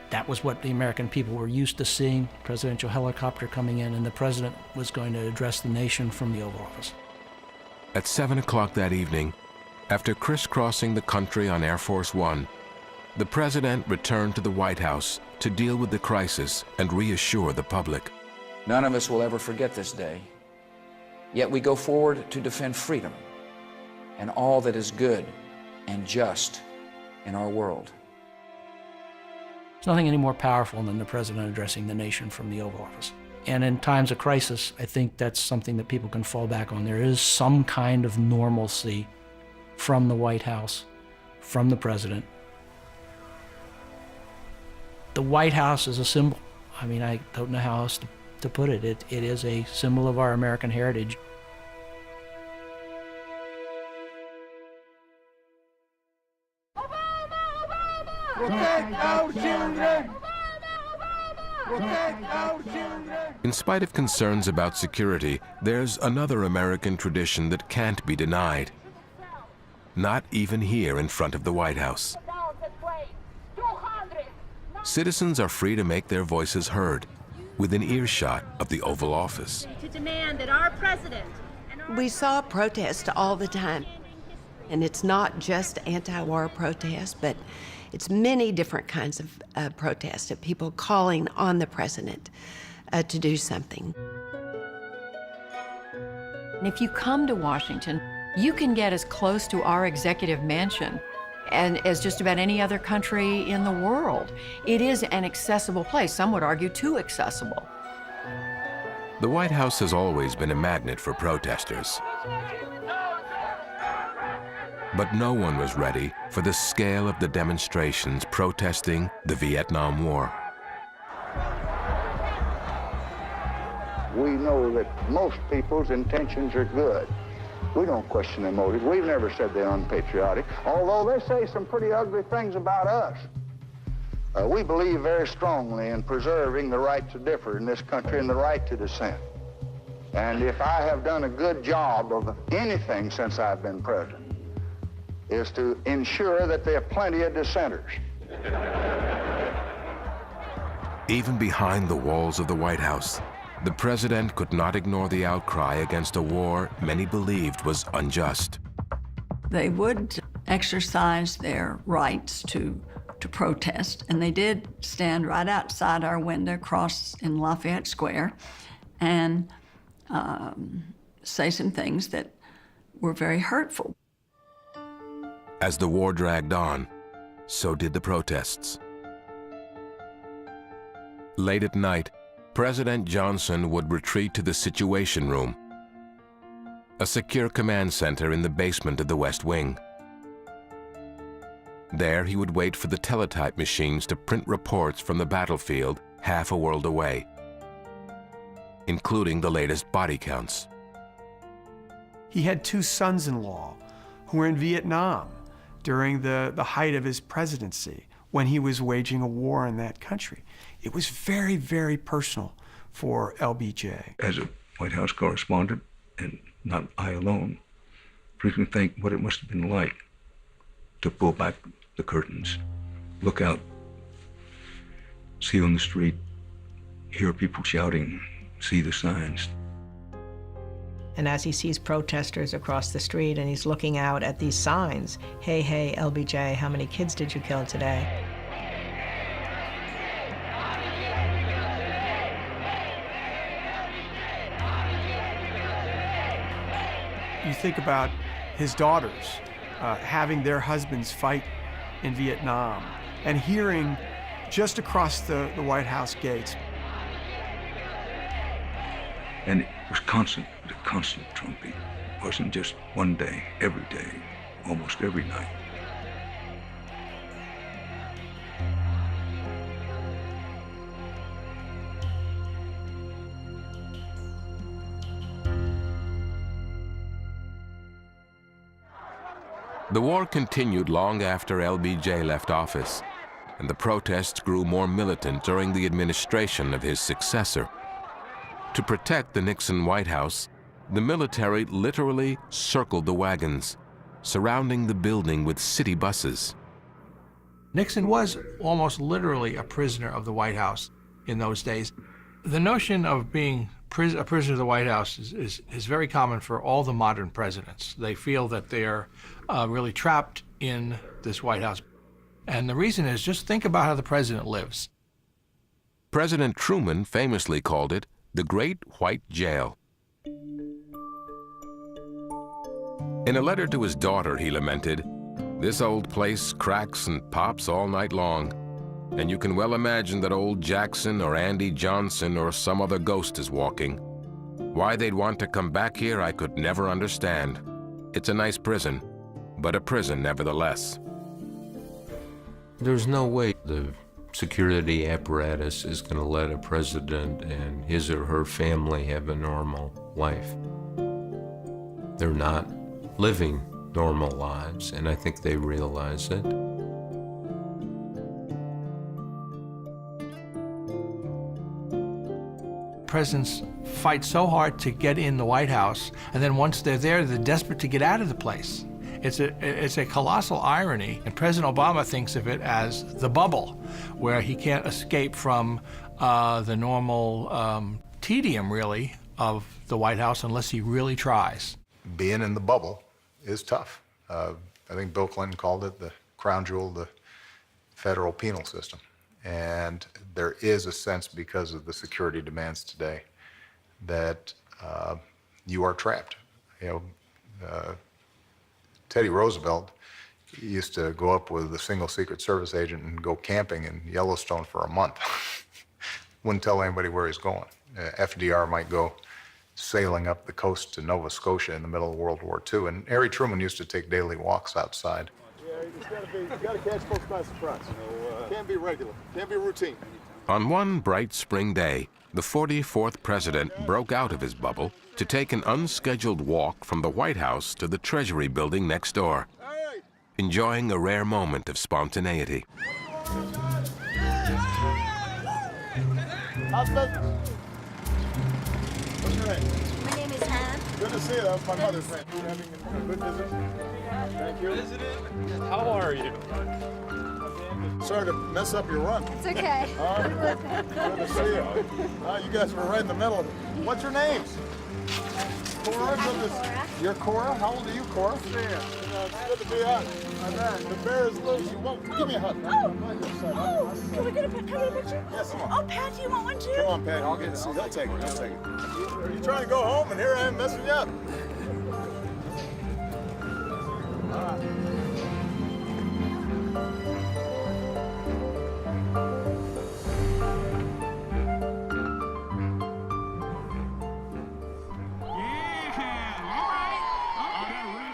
That was what the American people were used to seeing, presidential helicopter coming in, and the president was going to address the nation from the Oval Office. At 7 o'clock that evening, after crisscrossing the country on Air Force One, the president returned to the White House to deal with the crisis and reassure the public. None of us will ever forget this day, yet we go forward to defend freedom and all that is good and just in our world. There's nothing any more powerful than the president addressing the nation from the Oval Office. And in times of crisis, I think that's something that people can fall back on. There is some kind of normalcy from the White House, from the president. The White House is a symbol. I mean, I don't know how else to put it. It is a symbol of our American heritage. Protect our children! In spite of concerns about security, there's another American tradition that can't be denied. Not even here in front of the White House. Citizens are free to make their voices heard within earshot of the Oval Office. To demand that our president We saw protests all the time. And it's not just anti-war protests, but it's many different kinds of protests, of people calling on the president to do something. And if you come to Washington, you can get as close to our executive mansion and as just about any other country in the world. It is an accessible place, some would argue too accessible. The White House has always been a magnet for protesters. But no one was ready for the scale of the demonstrations protesting the Vietnam War. We know that most people's intentions are good. We don't question their motives. We've never said they're unpatriotic, although they say some pretty ugly things about us. We believe very strongly in preserving the right to differ in this country and the right to dissent. And if I have done a good job of anything since I've been president, is to ensure that there are plenty of dissenters. Even behind the walls of the White House, the president could not ignore the outcry against a war many believed was unjust. They would exercise their rights to protest, and they did stand right outside our window across in Lafayette Square and say some things that were very hurtful. As the war dragged on, so did the protests. Late at night, President Johnson would retreat to the Situation Room, a secure command center in the basement of the West Wing. There, he would wait for the teletype machines to print reports from the battlefield half a world away, including the latest body counts. He had two sons-in-law who were in Vietnam during the height of his presidency, when he was waging a war in that country. It was very, very personal for LBJ. As a White House correspondent, and not I alone, frequently think what it must have been like to pull back the curtains, look out, see on the street, hear people shouting, see the signs. And as he sees protesters across the street and he's looking out at these signs, hey, hey, LBJ, how many kids did you kill today? You think about his daughters having their husbands fight in Vietnam and hearing just across the White House gates. And it was constant trumping. It wasn't just one day, every day, almost every night. The war continued long after LBJ left office, and the protests grew more militant during the administration of his successor. To protect the Nixon White House, the military literally circled the wagons, surrounding the building with city buses. Nixon was almost literally a prisoner of the White House in those days. The notion of being a prisoner of the White House is very common for all the modern presidents. They feel that they're really trapped in this White House. And the reason is, just think about how the president lives. President Truman famously called it the Great White Jail. In a letter to his daughter, he lamented, "This old place cracks and pops all night long, and you can well imagine that old Jackson or Andy Johnson or some other ghost is walking. Why they'd want to come back here, I could never understand. It's a nice prison, but a prison nevertheless." There's no way the security apparatus is going to let a president and his or her family have a normal life. They're not living normal lives, and I think they realize it. presidents fight so hard to get in the White House, and then once they're there, they're desperate to get out of the place. It's a colossal irony, and President Obama thinks of it as the bubble, where he can't escape from the normal tedium, really, of the White House unless he really tries. Being in the bubble is tough. I think Bill Clinton called it the crown jewel of the federal penal system. And there is a sense, because of the security demands today, that you are trapped. You know, Teddy Roosevelt used to go up with a single Secret Service agent and go camping in Yellowstone for a month. Wouldn't tell anybody where he's going. FDR might go sailing up the coast to Nova Scotia in the middle of World War II, and Harry Truman used to take daily walks outside. Yeah, you gotta catch folks by surprise. Can't be regular, can't be routine. On one bright spring day, the 44th president broke out of his bubble to take an unscheduled walk from the White House to the Treasury building next door, enjoying a rare moment of spontaneity. How's business? What's your name? My name is Han. Good to see you. That was my mother's name. You having a good visit? Thank you. How are you? Sorry to mess up your run. It's okay. Good to see you. You guys were right in the middle of it. What's your names? Cora. You're Cora? How old are you, Cora? It's good to be out. The bear is loose. You won't. Give me a hug. Can we get a picture? Yes, come on. Oh, Pat, do you want one too? Come on, Pat. I'll get it. He'll take it. He'll take it. You're trying to go home, and here I am messing you up. All right.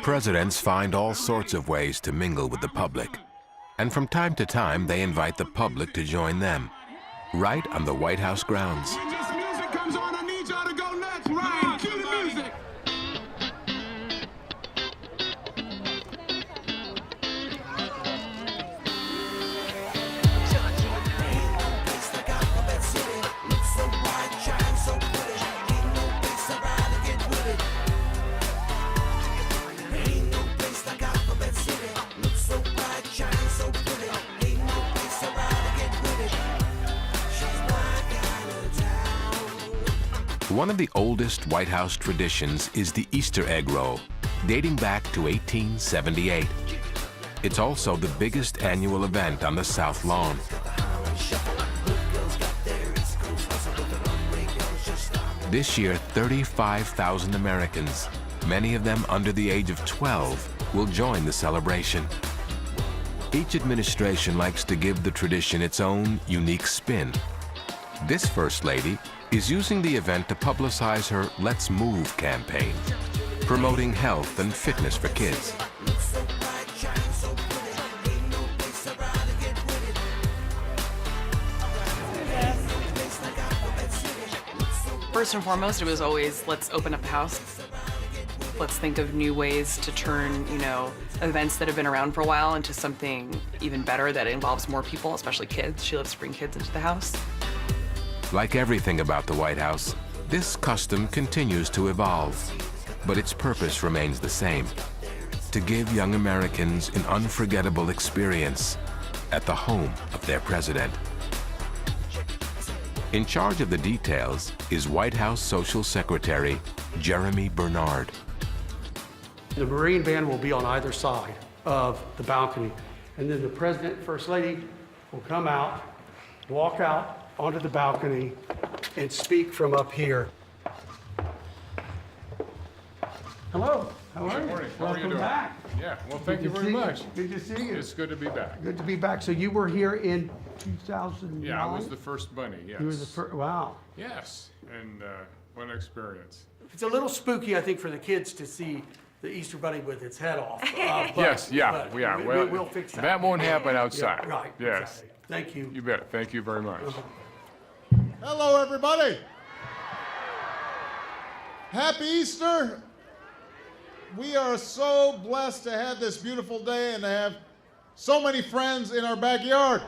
Presidents find all sorts of ways to mingle with the public, and from time to time they invite the public to join them, right on the White House grounds. Music comes on, I need y'all to go nuts, right? Cue the music. One of the oldest White House traditions is the Easter egg roll, dating back to 1878. It's also the biggest annual event on the South Lawn. This year, 35,000 Americans, many of them under the age of 12, will join the celebration. Each administration likes to give the tradition its own unique spin. This First Lady is using the event to publicize her Let's Move campaign, promoting health and fitness for kids. First and foremost, it was always, let's open up the house. Let's think of new ways to turn, events that have been around for a while into something even better that involves more people, especially kids. She loves to bring kids into the house. Like everything about the White House, this custom continues to evolve, but its purpose remains the same: to give young Americans an unforgettable experience at the home of their president. In charge of the details is White House Social Secretary Jeremy Bernard. The Marine Band will be on either side of the balcony, and then the President and First Lady will come out, walk out onto the balcony, and speak from up here. Hello, how are you? Good morning. How are you Welcome doing? back. Yeah, well, thank you very much. Good to see you. It's good to be back. Good to be back. So you were here in 2009? Yeah, I was the first bunny, yes. You were the first, wow. Yes, and what an experience. It's a little spooky, I think, for the kids to see the Easter Bunny with its head off. Yes, yeah, we are. Well, we'll fix that. That won't happen outside. Yeah, right. Yes. Exactly. Thank you. You bet. Thank you very much. Hello, everybody. Happy Easter. We are so blessed to have this beautiful day and to have so many friends in our backyard.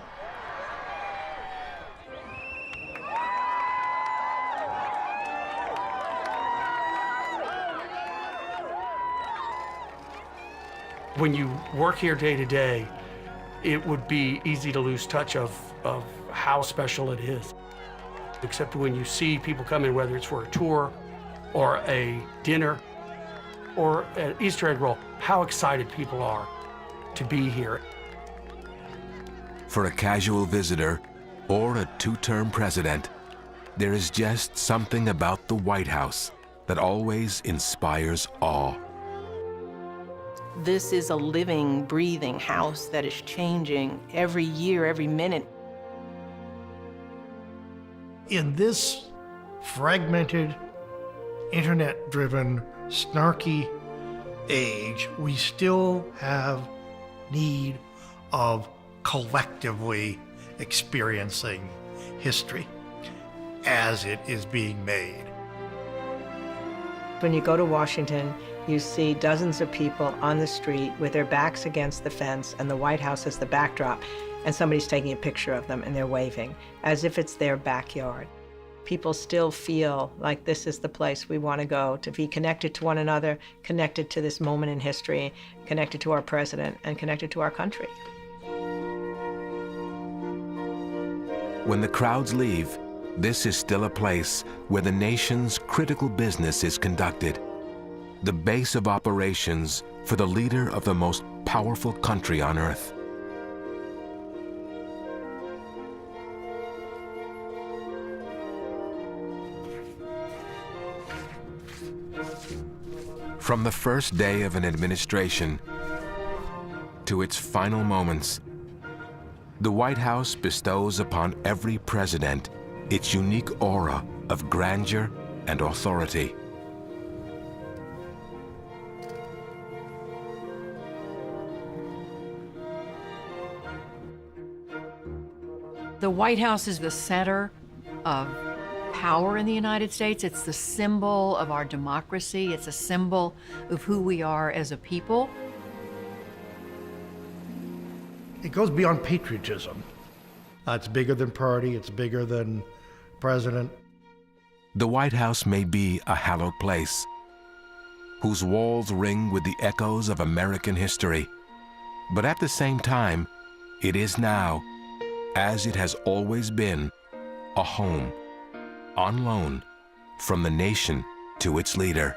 When you work here day to day, it would be easy to lose touch of how special it is. Except when you see people come in, whether it's for a tour or a dinner or an Easter egg roll, how excited people are to be here. For a casual visitor or a two-term president, there is just something about the White House that always inspires awe. This is a living, breathing house that is changing every year, every minute. In this fragmented, internet-driven, snarky age, we still have need of collectively experiencing history as it is being made. When you go to Washington, you see dozens of people on the street with their backs against the fence and the White House as the backdrop, and somebody's taking a picture of them and they're waving, as if it's their backyard. People still feel like this is the place we want to go, to be connected to one another, connected to this moment in history, connected to our president, and connected to our country. When the crowds leave, this is still a place where the nation's critical business is conducted, the base of operations for the leader of the most powerful country on earth. From the first day of an administration to its final moments, the White House bestows upon every president its unique aura of grandeur and authority. The White House is the center of power in the United States. It's the symbol of our democracy. It's a symbol of who we are as a people. It goes beyond patriotism. It's bigger than party, it's bigger than president. The White House may be a hallowed place, whose walls ring with the echoes of American history, but at the same time, it is now, as it has always been, a home, on loan, from the nation to its leader,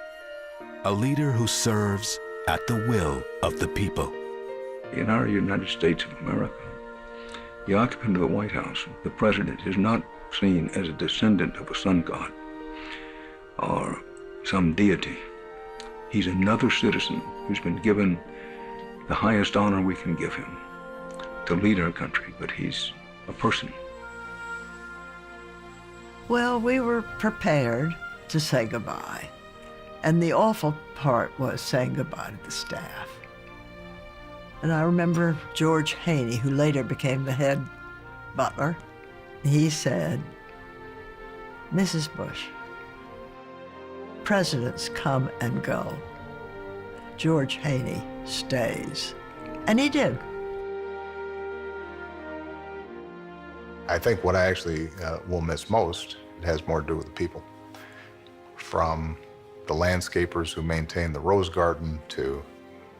a leader who serves at the will of the people. In our United States of America, the occupant of the White House, the president, is not seen as a descendant of a sun god or some deity. He's another citizen who's been given the highest honor we can give him, to lead our country, but he's a person. Well, we were prepared to say goodbye, and the awful part was saying goodbye to the staff. And I remember George Haney, who later became the head butler, he said, "Mrs. Bush, presidents come and go. George Haney stays." And he did. I think what I actually will miss most, it has more to do with the people. From the landscapers who maintain the rose garden to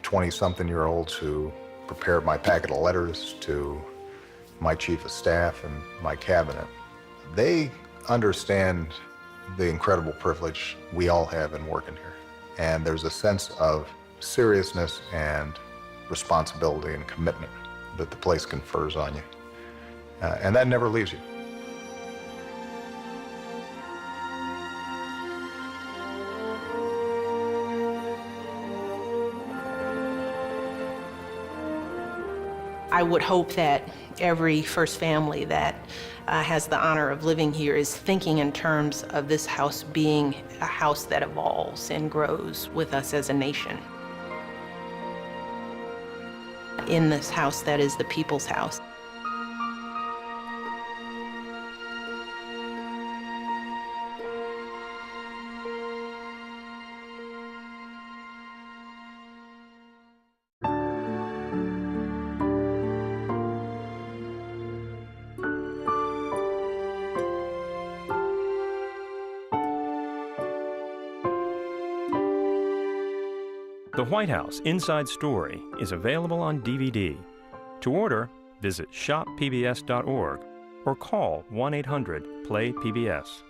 20-something-year-olds who prepared my packet of letters to my chief of staff and my cabinet. They understand the incredible privilege we all have in working here. And there's a sense of seriousness and responsibility and commitment that the place confers on you. And that never leaves you. I would hope that every First Family that has the honor of living here is thinking in terms of this house being a house that evolves and grows with us as a nation. In this house that is the people's house. The The White House Inside Story is available on DVD. To order, visit shoppbs.org or call 1-800-PLAY-PBS.